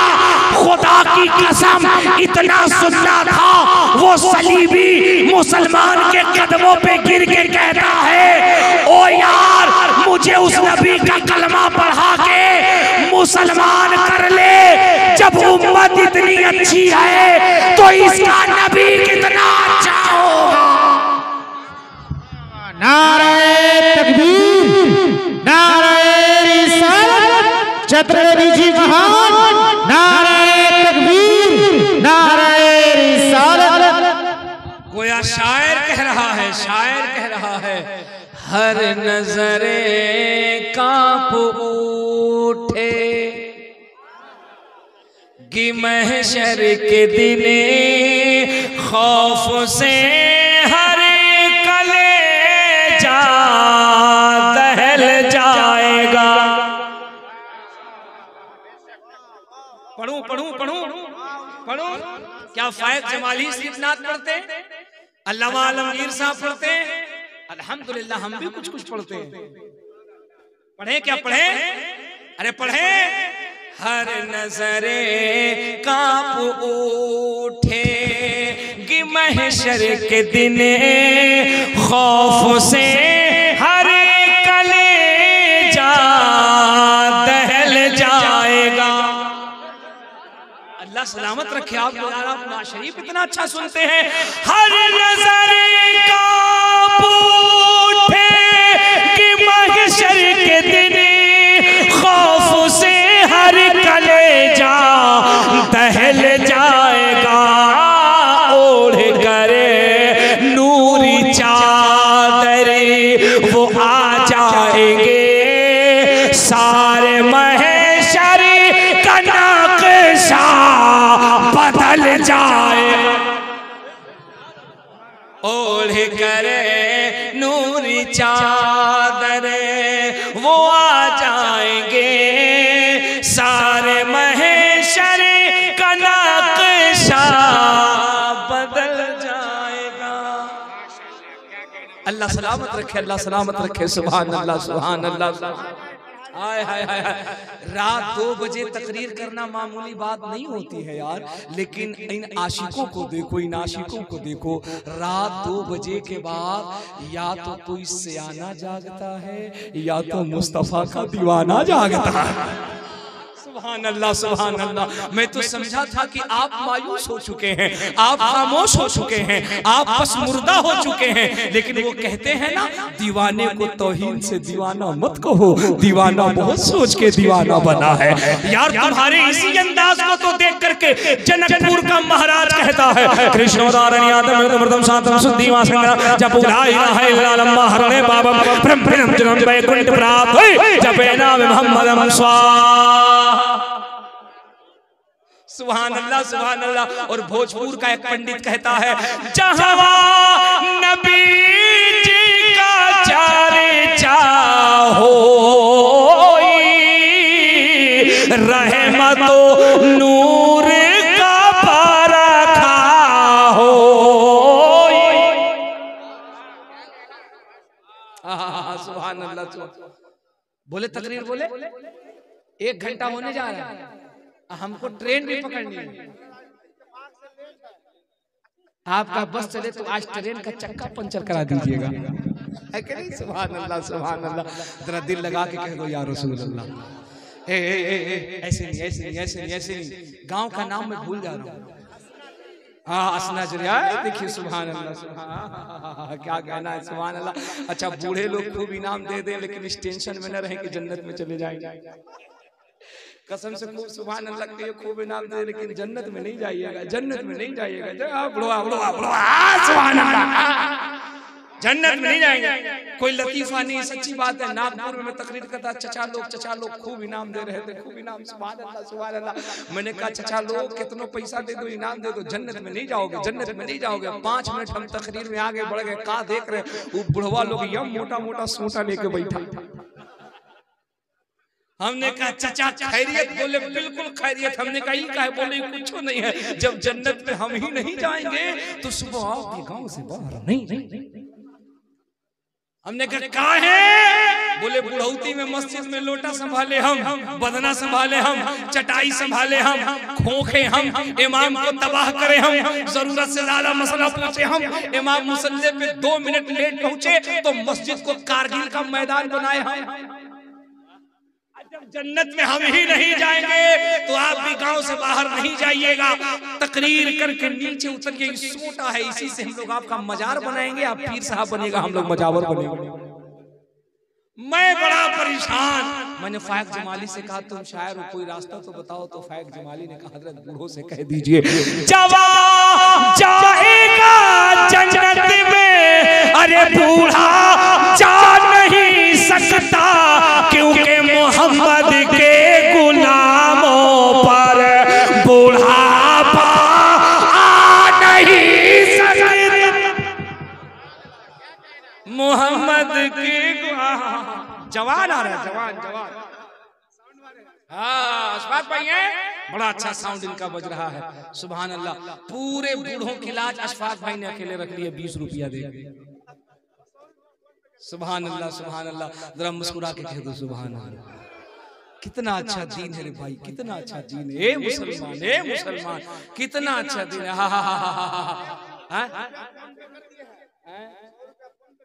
खुदा की कसम इतना सुनना था, वो सलीबी मुसलमान के कदमों पे गिर के कहता है ओ यार मुझे उस नबी का कलमा पढ़ा के मुसलमान कर ले। जब उम्मत इतनी अच्छी है तो इसका नबी कितना अच्छा होगा। नारे तकबीर, नारे रिसालत, छत्रपति जी महान, नारे तकबीर, नारे रिसालत। गोया शायर कह रहा है, शायर कह रहा है, हर नजरे कांप उठे कि महशर के दिने खौफ से हर कलेजा दहल जाएगा। पढ़ूं पढ़ूं पढ़ूं पढ़ूं, क्या फायद जमाली सिर्फ नात पढ़ते, अल्लामा आलमगीर साहब पढ़ते, अल्हम्दुलिल्लाह हम भी कुछ कुछ पढ़ते हैं। पढ़े क्या पढ़े? अरे पढ़े, हर नजरे कांप उठे कि महशर के दिन खौफ से हर कलेजा दहल जाएगा। अल्लाह सलामत रखे आप लोग। आप नवाज शरीफ इतना अच्छा सुनते हैं। हर नजरे कांप उठे कि महशर के दिन खौफ से हर कलेजा दहल जाएगा। ओ चादर वो आ जाएंगे, सारे महशर का नक्शा बदल जाएगा। अल्लाह सलामत रखे, अल्लाह सलामत रखे। सुभान अल्लाह, सुभान अल्लाह। हाय हाय हाय। रात 2 बजे तकरीर करना मामूली बात नहीं होती है यार, लेकिन इन आशिकों को देखो, इन आशिकों को देखो। रात 2 बजे के बाद या तो कोई सियाना जागता है या तो मुस्तफा का दीवाना जागता है। सुभान अल्लाह, सुभान अल्लाह। मैं तो समझा था कि आप मायूस हो चुके हैं, आप खामोश हो चुके हैं, आप बस मुर्दा हो चुके हैं, लेकिन वो कहते हैं ना, दीवाने को तौहीन से दीवाना मत कहो, दीवाना बहुत सोच के दीवाना बना है। यार तुम्हारे इसी अंदाज को तो देख करके जनकपुर का महाराज कहता है, कृष्णोदारण यादव मृदम शांतम सुद्धीवा संग्रह जब ला इलाहा इल्लल्लाह हरणे बाबम ब्रह्मणम जन्म वैकुंठ प्राप्त जपे नाम मोहम्मदम स्वाहा। सुभान अल्लाह, सुभान अल्लाह। और भोजपुर का एक पंडित कहता है, जहां नबी जी का चर्चा हो, रहमतो नूर का बरखा हो। सुभान अल्लाह। बोले तकरीर बोले, 1 घंटा होने जा रहा है, हमको ट्रेन भी पकड़नी है। आपका बस चले तो आज ट्रेन का चक्का पंचर करा दीजिएगा, है कि नहीं? सुभान अल्लाह, सुभान अल्लाह। जरा दिल लगा के कह दो या रसूल अल्लाह। ऐसे नहीं, ऐसे नहीं, ऐसे नहीं, ऐसे नहीं। गांव का नाम मैं भूल जा रहा हूँ। हाँ, असना जरिया देखिए। सुभान अल्लाह, सुभान, क्या कहना है। सुभान अल्लाह। अच्छा, बूढ़े लोग खूब इनाम दे दें, लेकिन इस टेंशन में न रहे कि जन्नत में चले जाएंगे। कसम से खूब सुभान अल्लाह के खूब इनाम दे, लेकिन जन्नत में नहीं जाइएगा, जन्नत में नहीं जाइएगा। सुभान अल्लाह, जन्नत में नहीं जाएंगे। कोई लतीफा नहीं, सच्ची बात है। नागपुर में मैं तकरीर करता, चचा लोग खूब इनाम दे रहे थे, खूब इनाम। सुभान अल्लाह, सुभान अल्लाह। मैंने कहा, चचा लोग कितनों पैसा दे दो, इनाम दे दो, जन्नत में नहीं जाओगे, जन्नत में नहीं जाओगे। 5 मिनट हम तकरीर में आगे बढ़ गए, कहा देख रहे वो बुढ़वा लोग यम मोटा मोटा सूटा लेके बैठा। हमने कहा, चचा खैरियत? बोले बिल्कुल खैरियत। हमने कहा, ये क्या है? बोले कुछ नहीं है, जब जन्नत में हम ही नहीं जाएंगे तो सुबह आपके गांव से बाहर नहीं। हमने कहा, कहाँ है? बोले बुढ़ौती में मस्जिद में लोटा संभाले हम, बदना संभाले हम, चटाई संभाले हम, खोखे हम, इमाम को तबाह करे हम, जरूरत से ज्यादा मसला पूछे हम, इमाम मुसल्ले पे 2 मिनट लेट पहुंचे तो मस्जिद को कारगिल का मैदान बनाए हम। जब जन्नत में हम ही नहीं जाएंगे तो आप भी गांव से बाहर नहीं जाइएगा। तकरीर करके नीचे उतरिए, सोटा है, इसी से हम लोग आपका मजार बनाएंगे, आप पीर साहब बनेगा, हम लोग मजावर बनेंगे। मैं बड़ा परेशान। मैंने फायक जमाली से कहा, तुम शायर हो, कोई रास्ता तो बताओ। तो फायक जमाली ने कहा, हजरत बूढ़ों से कह दीजिए, जवान जाएगा जन्नत में, अरे बूढ़ा जा नहीं सकता, क्योंकि मोहम्मद के गुलामों पर बुढ़ापा आ नहीं सकता। मोहम्मद के जवान आ रहा है, जवान। हाँ, अशफाक भाई है, बड़ा अच्छा साउंड इनका बज रहा है। सुभान अल्लाह। पूरे बूढ़ों की लाज अशफाक भाई ने अकेले रख लिया, 20 रुपया दे। सुभान अल्लाह, सुभान अल्लाह। जरा मुस्कुरा के कह दो सुभान अल्लाह। कितना अच्छा दीन है रे भाई, कितना अच्छा दीन है। ए मुसलमान, ए मुसलमान, कितना अच्छा दीन है।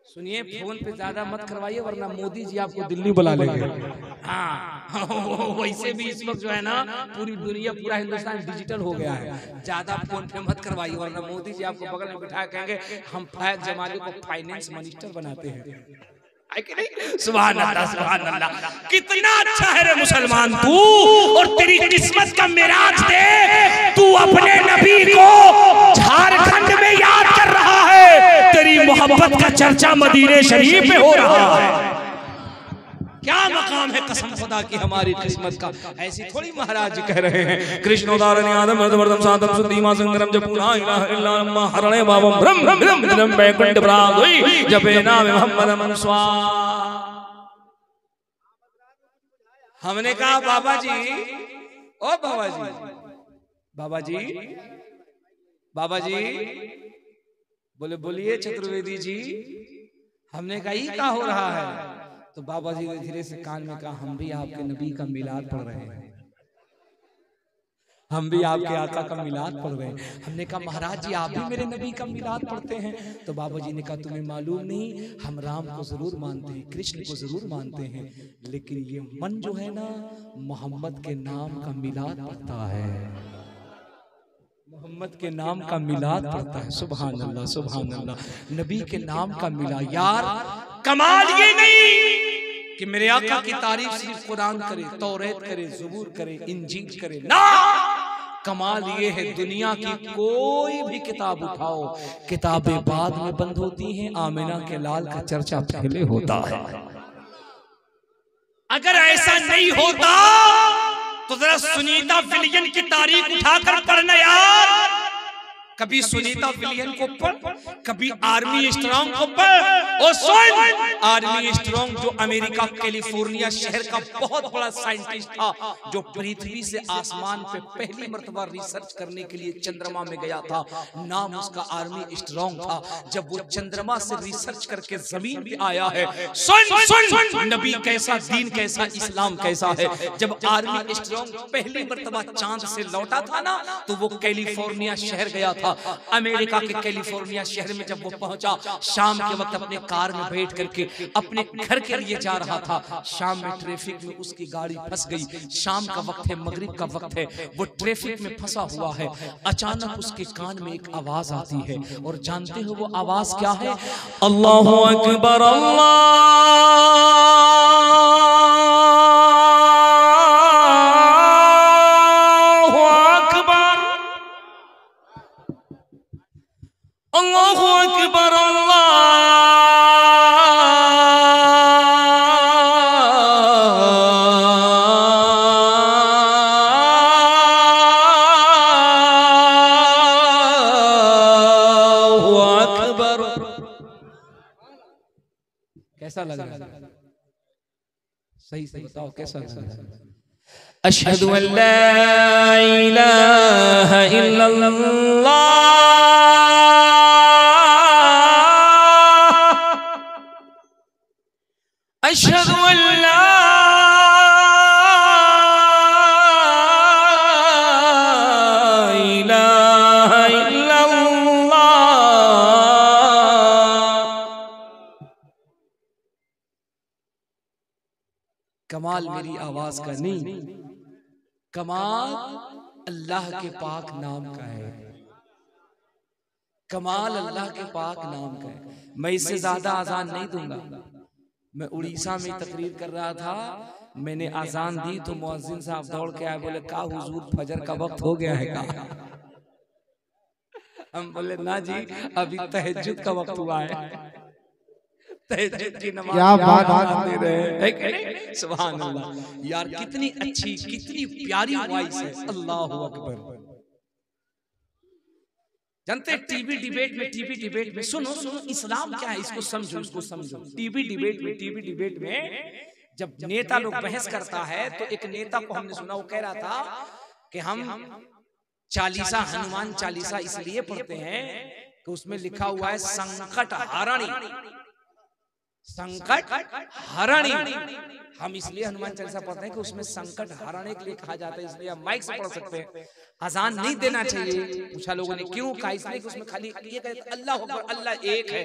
सुनिए, फोन पे ज्यादा मत करवाइए, वरना मोदी जी आपको दिल्ली बुला लेंगे। हाँ, वैसे भी इस वक्त जो है ना, पूरी दुनिया, पूरा हिंदुस्तान डिजिटल हो गया है। ज्यादा फोन पे मत करवाइए, वरना मोदी जी आपको बगल में बिठा कहेंगे, हम फायक जमाली को फाइनेंस मिनिस्टर बनाते हैं। सुभान अल्लाह, सुभान अल्लाह। कितना अच्छा है रे मुसलमान तू, और तेरी किस्मत का मिराज दे, तू अपने नबी को झारखंड में याद कर रहा है, तेरी मोहब्बत का चर्चा मदीने शरीफ में हो रहा है। क्या मकाम है कसम खुदा की हमारी किस्मत का। ऐसी थोड़ी महाराज कह रहे हैं कृष्णोदारणी आदम मर्दम सादम सुदीमा संगरम जपुना इलाहा इल्ला अल्लाह हरणे बाबम ब्रह्म ब्रह्म ब्रह्म बैकुंठ प्रागोई जपे नाम मोहम्मद मनस्वा। हमने कहा बाबा जी, ओ बाबा जी, बाबा जी, बाबा जी, बोले बोलिए चतुर्वेदी जी। हमने कहा ये क्या हो रहा है? तो बाबा जी ने धीरे से कान में कहा हम भी आपके नबी का मिलाद पढ़ रहे हैं, हम भी आपके आका का मिलाद पढ़ रहे हैं। हमने कहा महाराज जी आप भी मेरे नबी का मिलाद पढ़ते हैं? तो बाबा जी ने कहा तुम्हें मालूम नहीं, हम राम को जरूर मानते हैं, कृष्ण को जरूर मानते हैं, लेकिन ये मन जो है ना मोहम्मद के नाम का मिलाद पढ़ता है, मोहम्मद के नाम का मिलाद पढ़ता है। सुभान अल्लाह सुभान अल्लाह, नबी के नाम का मिला। यार कमाल ये नहीं कि मेरे आका की तारीफ सिर्फ कुरान करे, तौरात करे, ज़बूर करे, इंजील करे, ना, कमाल ये है दुनिया की कोई भी किताब उठाओ, किताबें बाद में बंद होती हैं, आमिना के लाल का चर्चा पहले होता है। अगर ऐसा नहीं होता तो जरा सुनीता विलियम की तारीख उठाकर पढ़ना यार। कभी सुनीता विलियम को पढ़, कभी आर्मी स्ट्रॉन्ग को पढ़। और सुन, आर्मी स्ट्रॉन्ग जो अमेरिका कैलिफोर्निया शहर का बहुत बड़ा साइंटिस्ट था, जो पृथ्वी से आसमान पे पहली मर्तबा रिसर्च करने के लिए चंद्रमा में गया था, नाम उसका आर्मी स्ट्रॉन्ग था। जब वो चंद्रमा से रिसर्च करके जमीन पे आया है, सुन सुन नबी कैसा, दीन कैसा, इस्लाम कैसा है। जब आर्मी स्ट्रॉन्ग पहली मर्तबा चांद से लौटा था ना, तो वो कैलिफोर्निया शहर गया था। अमेरिका के कैलिफोर्निया शहर में जब वो पहुंचा, शाम के वक्त अपने कार में बैठ करके अपने घर के लिए जा रहा था। शाम में ट्रैफिक में उसकी गाड़ी फंस गई। शाम का वक्त है, मगरिब का वक्त है, वो ट्रैफिक में फंसा हुआ है। अचानक उसके कान में एक आवाज आती है, और जानते हो वो आवाज क्या है? अल्लाहु अकबर अल्लाहु अकबर अल्लाहु अकबर। कैसा लग रहा है? सही से बताओ कैसा लग रहा है? अशहदु अल्ला इलाहा इल्लल्लाह अशहदु अल्ला इलाहा इल्लल्लाह। कमाल मेरी आवाज का नहीं, कमाल अल्लाह के पाक नाम का है, कमाल अल्लाह के पाक नाम का है। मैं इससे ज्यादा आजान नहीं दूंगा। मैं उड़ीसा में तकरीर कर रहा था, मैंने आजान दी तो मुअज्जिन साहब दौड़ के आए, बोले का हुजूर फजर का वक्त हो गया है का? हम बोले ना जी, अभी तहज्जुद का वक्त हुआ है, तहज्जुद की नमाज क्या बात दे रहे हैं। सुभान अल्लाह। यार कितनी अच्छी, कितनी प्यारी वॉइस है। अल्लाहु अकबर। जानते टीवी डिबेट में सुनो इस्लाम क्या है, इसको समझो, इसको समझो। टीवी डिबेट में जब नेता लोग बहस करता है, तो एक नेता को हमने सुना, वो कह रहा था कि हम चालीसा, हनुमान चालीसा इसलिए पढ़ते हैं कि उसमें लिखा हुआ है संकट हरणी, संकट हरणी। हम इसलिए हनुमान चालीसा पढ़ते हैं कि उसमें संकट हराने के लिए कहा जाता है, इसलिए हम माइक से पढ़ सकते हैं। अजान नहीं देना चाहिए। पूछा लोगों ने क्यों? कहा इसलिए कि उसमें खाली ये कहते अल्लाह अकबर, अल्लाह एक है,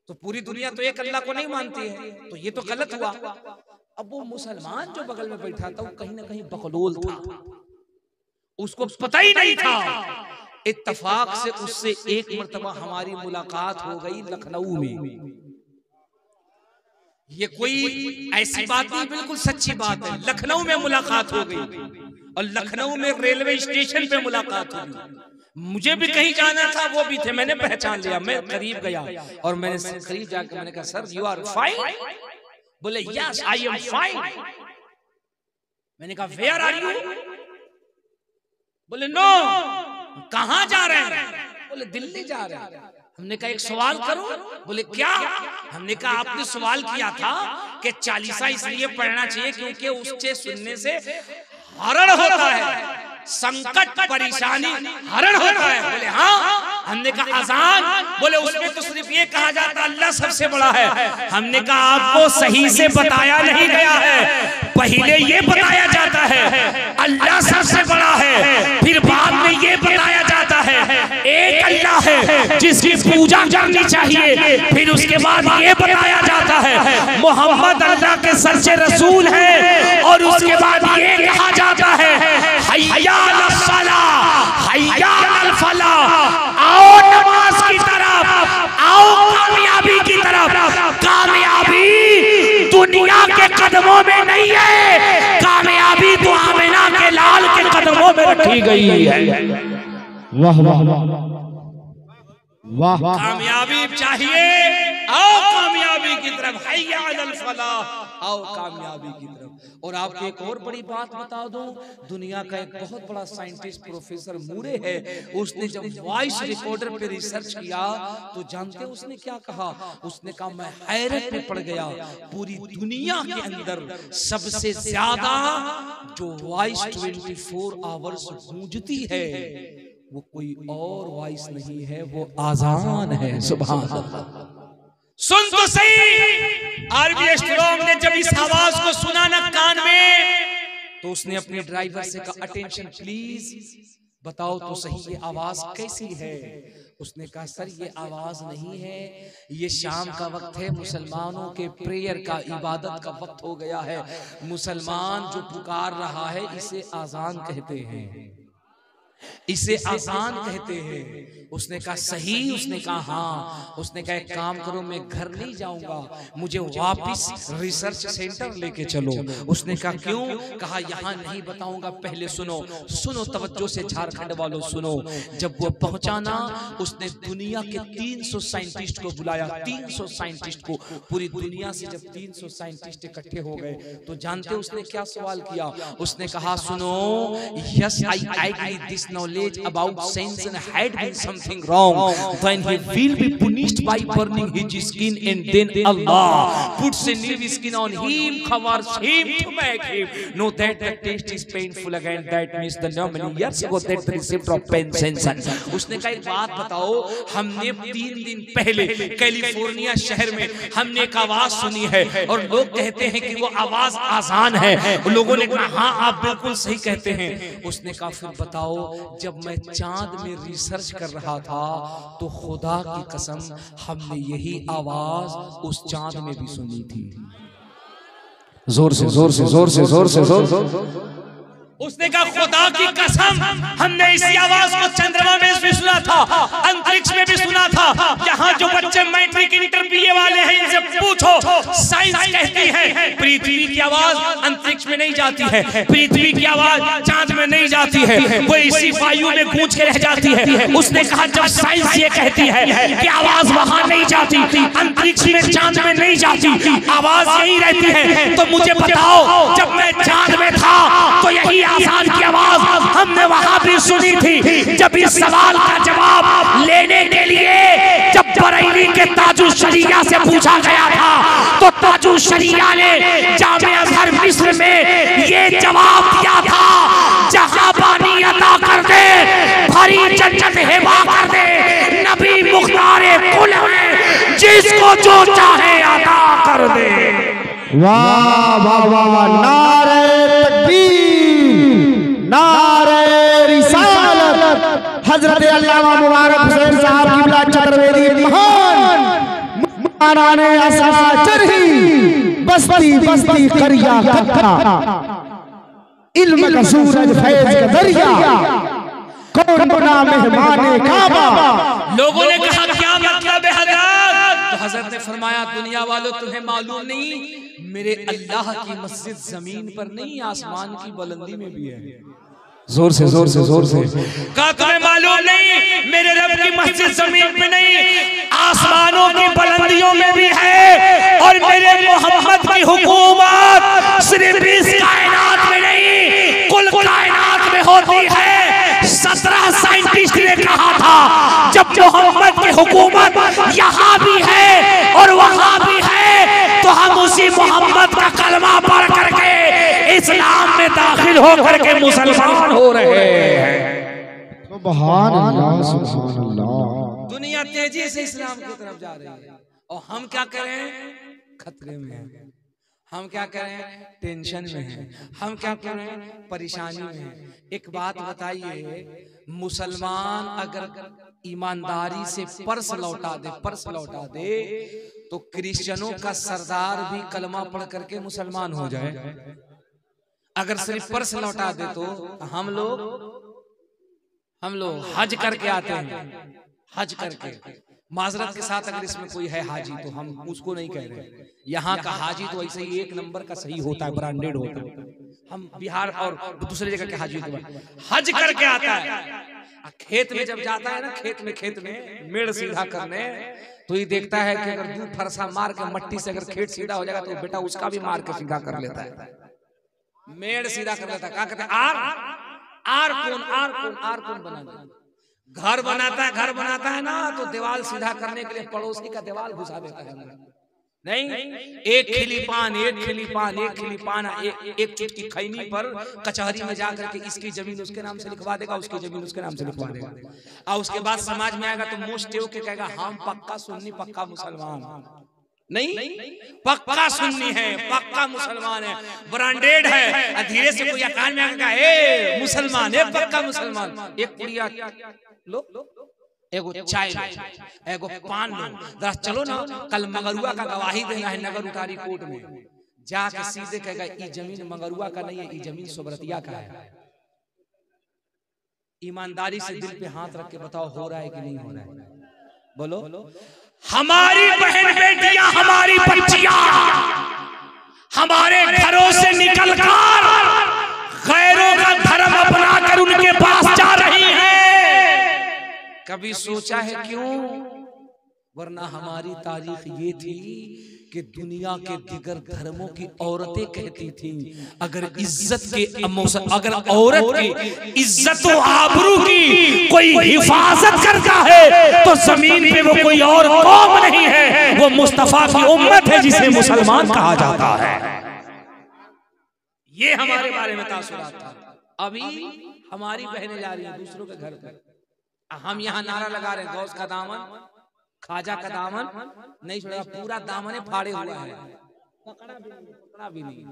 तो पूरी दुनिया तो एक अल्लाह को नहीं मानती है, तो ये तो गलत हुआ। अब वो मुसलमान जो बगल में बैठा था, वो कहीं ना कहीं बकलोल था, उसको पता ही नहीं था। इत्तेफाक से उससे एक मर्तबा हमारी मुलाकात हो गई लखनऊ में। ये कोई ऐसी बात नहीं, बिल्कुल सच्ची बात है। लखनऊ में मुलाकात हो गई, और लखनऊ में रेलवे स्टेशन पे मुलाकात हुई। मुझे भी कहीं जाना था, वो भी थे, मैंने पहचान लिया। मैं करीब गया और मैंने करीब जाकर मैंने कहा सर यू आर फाइन। बोले यस आई एम फाइन। मैंने कहा वेयर आर यू? बोले नो। कहां जा रहे हैं? बोले दिल्ली जा रहे हैं। हमने कहा एक सवाल करूं? बोले क्या? हमने कहा आपने सवाल किया था कि चालीसा इसलिए पढ़ना चाहिए क्योंकि उससे सुनने से हरण होता है, संकट परेशानी हरण होता है। बोले हाँ। हमने कहा अजान? बोले उसमें तो सिर्फ ये कहा जाता अल्लाह सबसे बड़ा है। हमने कहा आपको सही से बताया नहीं गया है। पहले ये बताया जाता है अल्लाह सबसे बड़ा है, फिर बाद में ये बताया जाता है एक अल्लाह है जिसकी पूजा करनी चाहिए, फिर उसके बाद ये बताया जाता है मोहम्मद अल्लाह के सच्चे रसूल हैं, और उसके बाद ये कहा जाता है हय्या अलल फलाह, हय्या अलल फलाह, आओ नमाज की तरफ, आओ कामयाबी की तरफ। कामयाबी दुनिया के कदमों में नहीं है, कामयाबी तो आमिना के लाल के कदमों में रखी गई है। वाह वाह वाह वाह। कामयाबी चाहिए, आओ कामयाबी की तरफ, हय्या अलल फलाह, आओ कामयाबी की तरफ। और आपको एक और बड़ी बात बता दूं, दुनिया का एक बहुत बड़ा साइंटिस्ट प्रोफेसर मूरे है, उसने जब वॉइस रिकॉर्डर पे रिसर्च किया तो जानते हैं उसने क्या कहा? उसने कहा मैं हैरत में पड़ गया, पूरी दुनिया के अंदर सबसे ज्यादा जो वॉइस 24 आवर्स गूंजती है वो कोई और वॉइस नहीं है, वो आजान है। सुभान अल्लाह। सुन तो सही, आरबी स्ट्रॉन्ग ने जब इस आवाज को सुना ना कान में, तो उसने अपने ड्राइवर से कहा अटेंशन प्लीज, बताओ तो सही ये आवाज कैसी है? उसने कहा सर ये आवाज नहीं है, ये शाम का वक्त है, मुसलमानों के प्रेयर का, इबादत का वक्त हो गया है, मुसलमान जो पुकार रहा है इसे आजान कहते हैं, इसे आजान कहते हैं। उसने कहा सही? उसने कहा हाँ। उसने कहा एक काम करो, मैं घर नहीं जाऊंगा, मुझे वापस रिसर्च सेंटर लेके चलो। उसने कहा क्यों? कहा यहाँ नहीं बताऊंगा, पहले सुनो, सुनो तवज्जो से झारखंड वालों सुनो। जब वो पहुंचा ना, उसने दुनिया के 300 साइंटिस्ट को बुलाया, 300 साइंटिस्ट को, पूरी दुनिया से जब 300 साइंटिस्ट इकट्ठे हो गए तो जानते उसने क्या सवाल किया? उसने कहा सुनो, yes I agree this knowledge about sense and had been something wrong, then he will be punished by burning his skin, and then Allah puts a new skin on him, covers him to make him know that the taste is painful again, that means the many years ago that the receipt of pain sensation। उसने कहा एक बात बताओ, हमने 3 दिन पहले कैलिफोर्निया शहर में हमने एक आवाज सुनी है और लोग कहते हैं कि वो आवाज आजान है। लोगों ने कहा हाँ आप बिल्कुल सही कहते हैं। उसने कहा फिर बताओ, जब मैं चांद में रिसर्च कर रहा था तो खुदा की कसम हमने यही आवाज उस चांद में भी सुनी थी। जोर से जोर से जोर से जोर से जोर। उसने कहा खुदा की कसम हमने इसी आवाज को चंद्रमा में भी सुना था, अंतरिक्ष में भी सुना था। यहाँ जो बच्चे मैट्रिक इंटर बीए वाले हैं इनसे पूछो, साइंस कहती है पृथ्वी की आवाज अंतरिक्ष में नहीं जाती है, पृथ्वी की आवाज चांद में नहीं जाती है, वो इसी वायु में गूंज के रह जाती है। उसने कहा जब साइंस ये कहती है कि आवाज वहां नहीं जाती, अंतरिक्ष में चांद में नहीं जाती, आवाज यही रहती है, तो मुझे बताओ जब मैं चांद में था तो यही आजान की आवाज हमने वहां भी सुनी थी। जब इस सवाल का जवाब लेने के लिए जब बरेली के ताजु शरिया से पूछा गया था तो ताजु शरिया ने जामिया अज़हर मिस्र में ये जवाब दिया था, जहां पानी अता कर दे, भरी जन्नत हिबा कर दे, नबी मुख्तारे कुल में जिसको जो चाहे अता कर दे। वाह वाह वाह वाह, नारे तकबीर, नारे रिसालत। हजरत अल्लामा मुबारक हुसैन साहब क़िबला चतुर्वेदी महान मानाने असरा चरही बस्ती बस्ती करिया कथा, इल्म का सूरज फैज का दरिया, कौन बना मेहमाने काबा। लोगों ने कहा क्या मतलब है हजरत? तो हजरत ने फरमाया दुनिया वालों तुम्हें मालूम नहीं, मेरे अल्लाह की मस्जिद जमीन पर नहीं आसमान की बुलंदी में भी है। जोर से जोर से जोर से। क्या तुम्हें मालूम नहीं नहीं, मेरे रब की मस्जिद जमीन पे नहीं, आसमानों की बुलंदियों में भी है। और मेरे मोहम्मद की हुकूमत सिर्फ इस कायनात में नहीं, कुल कायनात में होती है। 17 साइंटिस्ट ने कहा था जब मोहम्मद की हुकूमत यहाँ भी है और वहाँ भी है, तो हम उसी मोहम्मद का कलमा पढ़ करके इस्लाम में दाखिल होकर के मुसलमान हो रहे हैं। सुभान अल्लाह, सुभान अल्लाह। दुनिया तेजी से इस्लाम की तरफ जा रही है और हम क्या करें? खतरे में हैं। हम क्या करें? टेंशन में हैं। हम क्या करें? परेशानी में हैं। एक बात बताइए, मुसलमान अगर ईमानदारी से पर्स लौटा दे तो क्रिश्चियनों का सरदार भी कलमा पढ़ करके मुसलमान हो जाए। अगर सिर्फ पर्स लौटा दे तो हम लोग हज करके आते हैं, हज करके माजरत के साथ अगर इसमें कोई है हाजी तो हम उसको नहीं कह रहे। यहाँ का हाजी तो ऐसे ही एक नंबर का सही होता है, ब्रांडेड होता है। हम बिहार और दूसरी जगह के हाजी को हज करके आता है, खेत में जब जाता है ना, खेत में मेड़ सीधा करने, तो ये देखता है कि अगर 2 फरसा मार के मट्टी से अगर खेत सीधा हो जाएगा तो बेटा उसका भी मार के सीधा कर लेता है, मेड़ सीधा कर लेता है। क्या कहते हैं? आर कौन बना घर बनाता है ना, तो दीवार सीधा करने के लिए पड़ोसी का दीवार घुसा देता है। नहीं, एक खिली पान एक चुटकी खैनी पर कचहरी में जाकर के इसकी जमीन उसके नाम से लिखवा देगा, उसकी जमीन उसके नाम से लिखवा देगा। और उसके बाद समाज में आएगा तो मुंह टेव के कहेगा हम पक्का सुन्नी, पक्का मुसलमान। नहीं, पक्का सुन्नी है, पक्का मुसलमान है, ब्रांडेड है। धीरे से कोई कान में आएगा ए मुसलमान है, पक्का मुसलमान। एक पुड़िया लो, एगो चाय लो, एगो पान लो, जरा चलो ना, कल मगरुआ का गवाही देना है नगर उतारी कोर्ट में। जाके सीधे कहेगा ये जमीन मगरुआ का नहीं है, ये जमीन सोबरतिया का है। ईमानदारी से दिल पे हाथ रख के बताओ, हो रहा है कि नहीं हो रहा है? बोलो। हमारी बहन बेटियां, हमारी बच्चियां हमारे घरों से निकलकर गैरों का धर्म अपनाकर उनके पास जा रही हैं। कभी सोचा है क्यों? वरना हमारी तारीख ये थी कि दुनिया के दिगर धर्मों की औरतें कहती थी अगर अगर औरत की इज्जत और आबरू की कोई हिफाजत करता है तो जमीन पे वो कोई और कौम नहीं है, वो मुस्तफा की उम्मत है जिसे मुसलमान कहा जाता है। ये हमारे बारे में तासुरात था। अभी हमारी बहनें जा रही हैं दूसरों के घर पर, हम यहाँ नारा लगा रहे हैं गौस का दामन, खाजा का दामन नहीं छोड़ा, पूरा दामन फाड़े हुआ है, पकड़ा भी नहीं।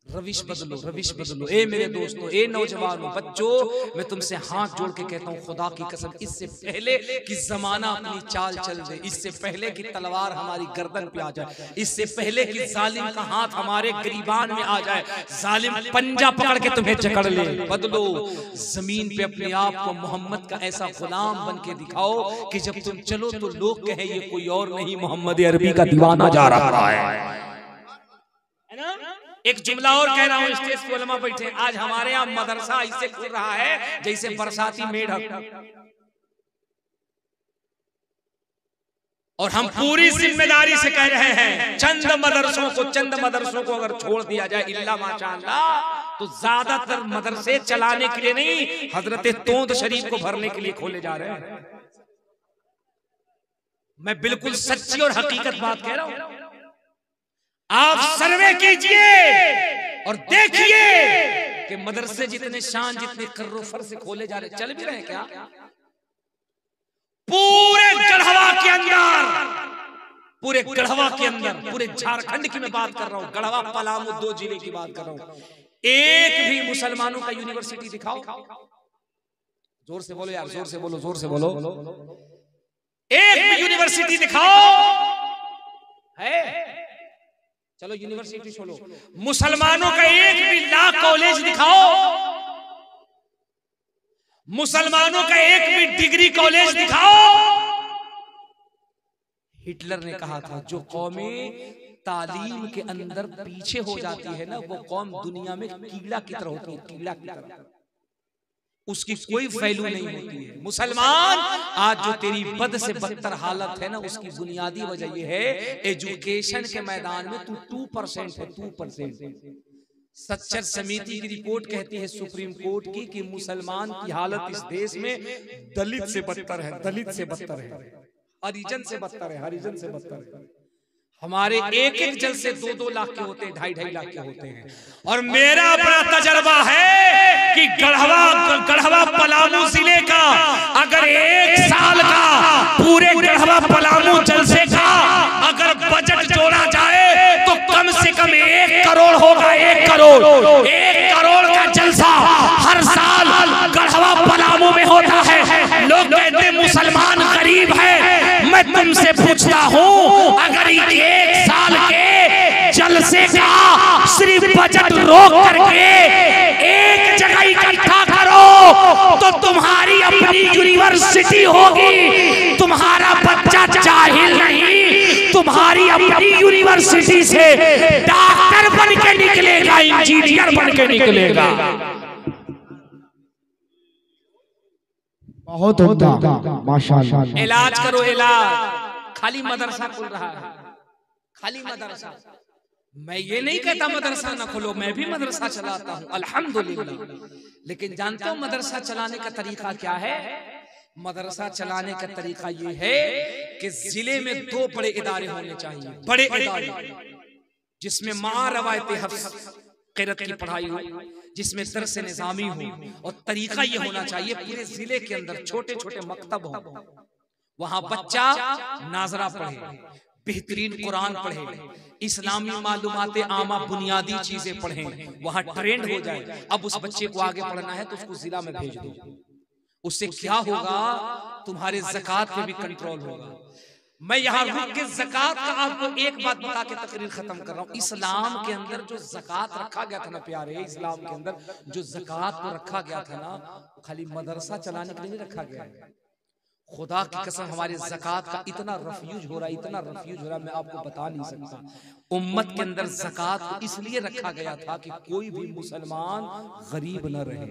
रविश बदलो। ए मेरे दोस्तों, ए नौजवानों, बच्चों, मैं तुमसे हाथ जोड़ के कहता हूँ खुदा की कसम, इससे पहले कि जमाना अपनी चाल चल दे, इससे पहले कि तलवार हमारी गर्दन पे आ जाए, इससे पहले कि जालिम का हाथ हमारे गिरीबान में आ जाए, जालिम पंजा पकड़ के तुम्हें जकड़ ले, बदलो। जमीन पे अपने आप को मोहम्मद का ऐसा गुलाम बन के दिखाओ कि जब तुम चलो तो लोग कहे ये कोई और नहीं मोहम्मद अरबी का दीवाना जा रहा है। एक जुमला और कह रहा हूं, स्टेज पे उलमा बैठे, आज हमारे यहाँ मदरसा इससे खुल रहा है जैसे बरसाती मेढक, और हम पूरी जिम्मेदारी से कह रहे हैं चंद मदरसों को अगर छोड़ दिया जाए इल्ला माशाअल्लाह, तो ज्यादातर मदरसे चलाने के लिए नहीं, हजरत तोंद शरीफ को भरने के लिए खोले जा रहे हैं। मैं बिल्कुल सच्ची और हकीकत बात कह रहा हूं। आप सर्वे कीजिए और देखिए कि मदरसे जितने शान, जितने कर्रो फर से खोले जा रहे, चल भी रहे क्या? पूरे गढ़वा के अंदर, पूरे झारखंड की मैं बात कर रहा हूँ, गढ़वा पलामू 2 जिले की बात कर रहा हूँ, एक भी मुसलमानों का यूनिवर्सिटी दिखाओ। जोर से बोलो यार, जोर से बोलो। एक भी यूनिवर्सिटी दिखाओ है? चलो यूनिवर्सिटी छोड़ो, मुसलमानों का एक भी लॉ कॉलेज दिखाओ, मुसलमानों का एक भी डिग्री कॉलेज दिखाओ। हिटलर ने कहा था जो कौमें तालीम के अंदर पीछे हो जाती है ना, वो कौम दुनिया में कीड़ा की तरह होती है, कीड़ा की तरह। उसकी कोई वैल्यू नहीं होती है। मुसलमान, आज जो तेरी बद से बदतर हालत है ना, उसकी बुनियादी वजह यह है एजुकेशन के मैदान में तू 2% है, 2%। सच्चर समिति की रिपोर्ट कहती है सुप्रीम कोर्ट की कि मुसलमान की हालत इस देश में दलित से बदतर है, दलित से बदतर है, हरिजन से बदतर है, हरिजन से बदतर है। हमारे एक एक जलसे 2-2 लाख के होते हैं, 2.5 लाख के होते हैं। और मेरा अपना तजर्बा है कि गढ़वा पलामू जिले का अगर 1 साल का पूरे गढ़वा पलामू जलसे का अगर बजट जोड़ा जाए तो कम से कम 1 करोड़ होगा। 1 करोड़ का जलसा हर साल गढ़वा पलामू में होता है। लोग कहते हैं मुसलमान गरीब है। मैं तुमसे पूछता हूँ, अगर 1 साल के जलसे का सिर्फ बजट रोक करके एक जगह इकट्ठा करो तो तुम्हारी अपनी यूनिवर्सिटी होगी। तुम्हारा बच्चा जाहिल नहीं, तुम्हारी अपनी यूनिवर्सिटी से डॉक्टर बन के निकलेगा, इंजीनियर बन के निकलेगा। बहुत होता माशाअल्लाह। इलाज करो, इलाज। खाली मदरसा खुल रहा है, खाली मदरसा। मैं ये नहीं कहता मदरसा ना खोलो, मैं भी मदरसा चलाता हूँ अल्हम्दुलिल्लाह। लेकिन जानते हो मदरसा चलाने का तरीका क्या है? मदरसा चलाने का तरीका ये है कि जिले में 2 बड़े इदारे होने चाहिए, बड़े इदारे जिसमें मां रवायत हफ्स क़िरात की पढ़ाई हो, जिसमें दर्स निज़ामी हो। और तरीका ये होना चाहिए पूरे जिले के अंदर छोटे छोटे मकतब हो, वहां बच्चा नाजरा पढ़े, बेहतरीन कुरान पढ़े, इस्लामी मालूमाते आमा बुनियादी चीजें पढ़े, वहां ट्रेंड हो जाए। अब उस बच्चे को आगे पढ़ना है तो उसको जिला में भेज दो। उससे क्या होगा? तुम्हारे ज़कात पे भी कंट्रोल होगा। मैं यहाँ रुक के ज़कात का आपको एक बात बता के तकरीर खत्म कर रहा हूँ। इस्लाम के अंदर जो ज़कात रखा गया था ना प्यारे, इस्लाम के अंदर जो ज़कात को रखा गया था ना, खाली मदरसा चलाने के लिए नहीं रखा गया। खुदा की कसम हमारे ज़कात का इतना रफ्यूज हो रहा है, इतना रफ्यूज हो रहा है, मैं आपको बता नहीं सकता। उम्मत के अंदर ज़कात को इसलिए रखा गया था कि कोई भी मुसलमान गरीब न रहे।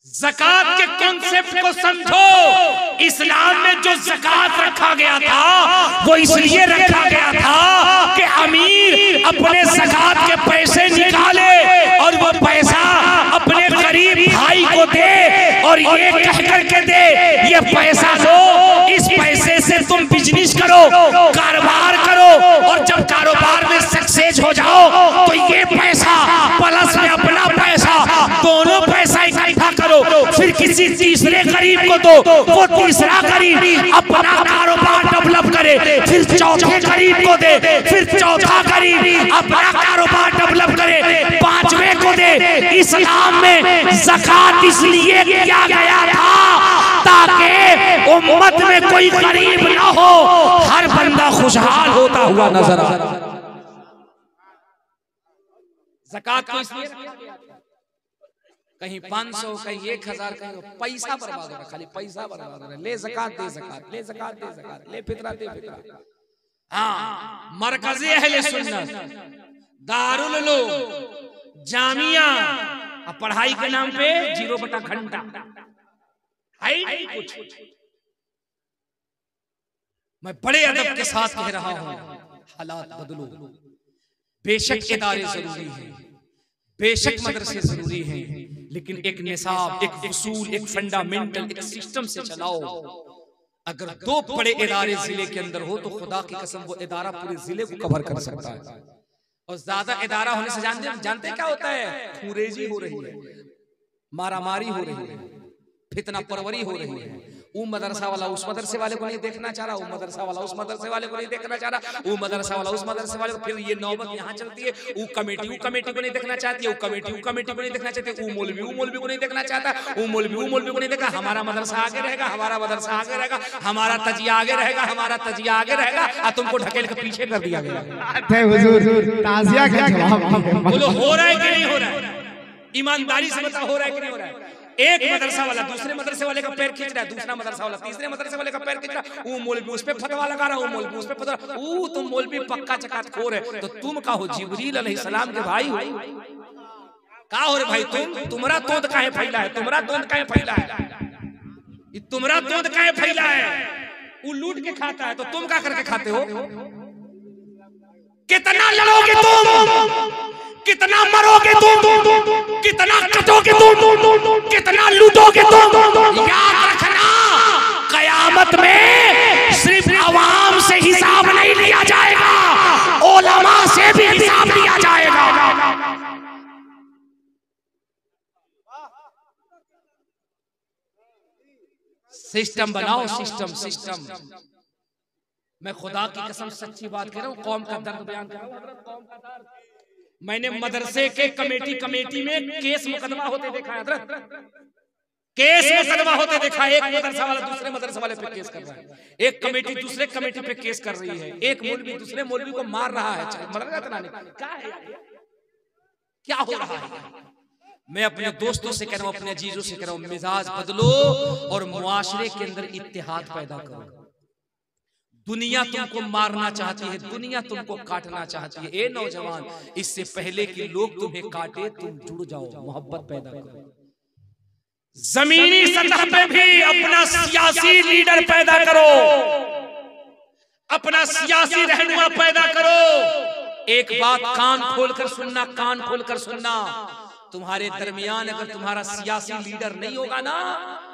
ज़कात के कॉन्सेप्ट को समझो। इस्लाम में जो ज़कात रखा गया था वो इसलिए रखा गया था कि अमीर अपने ज़कात के पैसे निकाले और वो पैसा अपने गरीब भाई को दे और ये कह करके दे, ये पैसा लो, इस पैसे से तुम बिजनेस करो, कारोबार करो, और जब कारोबार में सक्सेस हो जाओ तो ये पैसा प्लस में अपना पैसा, दोनों पैसा इकट्ठा करो, फिर किसी तीसरे गरीब को दो, वो तीसरा गरीब अपना कारोबार डेवलप करे, फिर चौथे गरीब को दे, फिर चौथा गरीब अपना कारोबार डेवलप करे, 5वें को दे। इस्लाम में ज़कात इसलिए किया गया था ताकि उम्मत में कोई गरीब न हो, हर बंदा खुशहाल होता हुआ नजर आए। ज़कात को इसलिए कहीं 500, कहीं 1000, कहीं पैसा बर्बाद हो रहा, खाली पैसा बर्बाद हो रहा। ले ज़कात दे ज़कात, ले ज़कात दे ज़कात, ले फितरा दे फितरा। हाँ, मरकज़े अहले सुन्नत, दारुल उलूम, जामिया, अब पढ़ाई के नाम पे 0 बटा घंटा है नहीं कुछ। मैं बड़े अदब के साथ कह रहा हूं, हालात बदलो। बेशक इदारे जरूरी हैं, बेशक मदरसे जरूरी हैं, लेकिन एक निसाब, एक उसूल, एक फंडामेंटल, एक सिस्टम से चलाओ। अगर 2 बड़े इदारे जिले के अंदर हो तो खुदा की कसम वो इदारा पूरे जिले को कवर कर सकता है। और ज्यादा इदारा होने से जानते क्या होता है? खूरेजी हो रही है, मारामारी हो रही है, फितना परवरी हो रही है। वो मदरसा वाला उस मदरसे वाले को नहीं देखना चाह रहा, वो मदरसा वाला उस मदरसे वाले को नहीं देखना चाह रहा, वो मदरसा वाला उस मदरसे वाले को। फिर ये नौबत यहाँ चलती है, वो कमेटी को नहीं देखना चाहती है, वो कमेटी को नहीं देखना चाहती, वो मौलवी को नहीं देखना चाहता, वो मौलवी को नहीं देखा। हमारा मदरसा आगे रहेगा, हमारा मदरसा आगे रहेगा, हमारा तजिया आगे रहेगा, हमारा तजिया आगे रहेगा, और तुमको ढकेल के पीछे कर दिया गया। बोलो हो रहा है कि नहीं हो रहा है? ईमानदारी से बताओ, हो रहा है कि नहीं हो रहा है? एक मदरसा वाला दूसरे मदरसे वाले का पैर खींच रहा है, दूसरा मदरसा वाला तीसरे मदरसे वाले का पैर खींच रहा है, वो मौलवी उस पे फतवा लगा रहा है, वो मौलवी उस पे फतवा, वो तुम मौलवी पक्का चकातखोर है, तो तुम का हो जिब्रील अलैहिस्सलाम के भाई हो। का हो रे भाई तुम्हारा तोंद काहे फैला है, तुम्हारा तोंद काहे फैला है, तुम्हारा तोंद काहे फैला है। वो लूट के खाता है तो तुम क्या करके खाते हो? कितना लड़ोगे तुम, कितना मरोगे तुम, कितना कटोगे तुम, कितना लूटोगे तुम। याद रखना कयामत में सिर्फ अवाम से हिसाब नहीं लिया जाएगा, उलमा से भी हिसाब लिया जाएगा। सिस्टम बनाओ, सिस्टम। मैं खुदा की कसम सच्ची बात कह रहा हूँ, कौम का दर्द बयान कर रहा हूँ। मैंने मदरसे के कमेटी में केस मुकदमा होते देखा है हजरत, केस मुकदमा होते देखा। एक मदरसा वाला दूसरे मदरसा वाले पे केस कर रहा है, एक कमेटी दूसरे कमेटी पे केस कर रही है, एक मौलवी दूसरे मौलवी को मार रहा है। क्या हो रहा है? मैं अपने दोस्तों से कह रहा हूँ, अपने अजीजों से कह रहा हूँ, मिजाज बदलो और मुआशरे के अंदर इत्तेहाद पैदा करो। दुनिया तुमको मारना चाहती है, दुनिया तुमको काटना चाहती है। ए नौजवान, इससे पहले कि लोग तुम्हें काटे तुम जुड़ जाओ, मोहब्बत पैदा करो। जमीनी सतह पे भी अपना सियासी लीडर पैदा करो, अपना सियासी रहनुमा पैदा करो। एक बात कान खोलकर सुनना, कान खोलकर सुनना, तुम्हारे दरमियान अगर तुम्हारा सियासी लीडर नहीं होगा ना,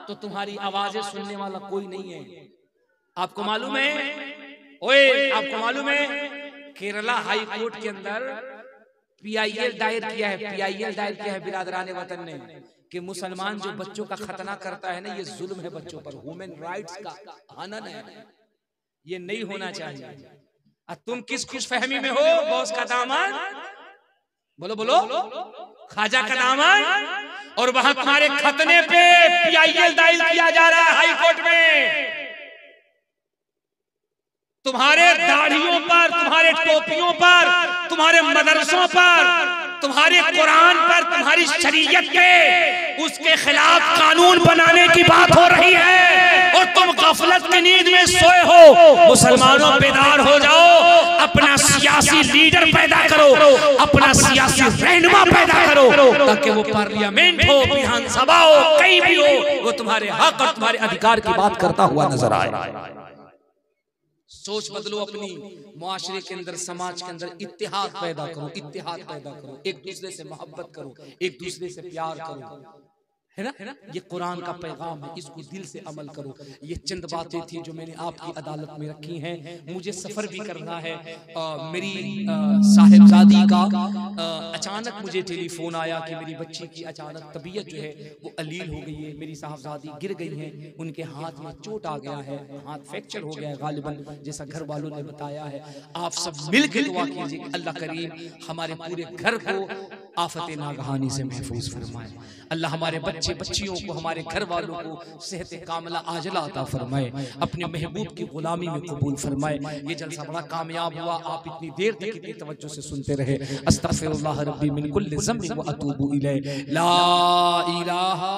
तो तुम्हारी आवाजें सुनने वाला कोई नहीं है। आपको मालूम है, ओए आपको मालूम है, केरला हाई कोर्ट के अंदर PIL दायर किया है, PIL दायर किया है बिरादरान वतन ने, कि मुसलमान जो बच्चों का खतना करता है ना, ये जुल्म है बच्चों पर, ह्यूमन राइट्स का हनन है, ये नहीं होना चाहिए। तुम किस खुशफहमी में हो? बॉस का दामन, बोलो बोलो, ख्वाजा का दामन, और वहां तुम्हारे खतने पे PIL दायर किया जा रहा है हाई कोर्ट में। तुम्हारे दाढ़ियों पर, तुम्हारे टोपियों पर, तुम्हारे मदरसों पर, तुम्हारे कुरान पर, तुम्हारी शरीयत के उसके खिलाफ कानून बनाने की बात हो रही है, और तुम गफलत की नींद में सोए हो। मुसलमानों बेदार हो जाओ, अपना सियासी लीडर पैदा करो, अपना सियासी रहनुमा पैदा करो, ताकि वो पार्लियामेंट हो, विधानसभा हो, कहीं भी हो, वो तुम्हारे हक और तुम्हारे अधिकार की बात करता हुआ नजर आए। सोच बदलो अपनी, मुआशरे के अंदर, समाज के अंदर इत्तेहाद पैदा करो, इत्तेहाद पैदा करो, एक दूसरे से मोहब्बत करो, एक दूसरे से प्यार करो, है ना? ये कुरान का पैगाम है, इसको दिल से अमल करो। ये चंद बातें थी जो मैंने आपकी अदालत में रखी हैं। मुझे सफर भी करना है। मेरी साहिबजादी का अचानक मुझे टेलीफोन आया कि मेरी बच्ची की अचानक तबीयत जो है वो अलील हो गई है, मेरी साहिबजादी गिर गई हैं, उनके हाथ में चोट आ गया है, हाथ फ्रैक्चर हो गया है गालिबन, जैसा घर वालों ने बताया है। आप सब मिलकर दुआ कीजिए, अल्लाह करीम हमारे पूरे घर को आफत नागहानी से महफूज फरमाए। अल्लाह हमारे बच्चे बच्चियों को, हमारे घर वालों को सेहत कामिला आजला अता फरमाए, अपने महबूब की गुलामी में कबूल फरमाए। ये जलसा बड़ा कामयाब हुआ, आप इतनी देर तक इतनी तवज्जो से सुनते रहे। अस्तगफिरुल्लाह रब्बी मिन कुल्लि ज़ंबिन व अतूबु इलैह, ला इलाहा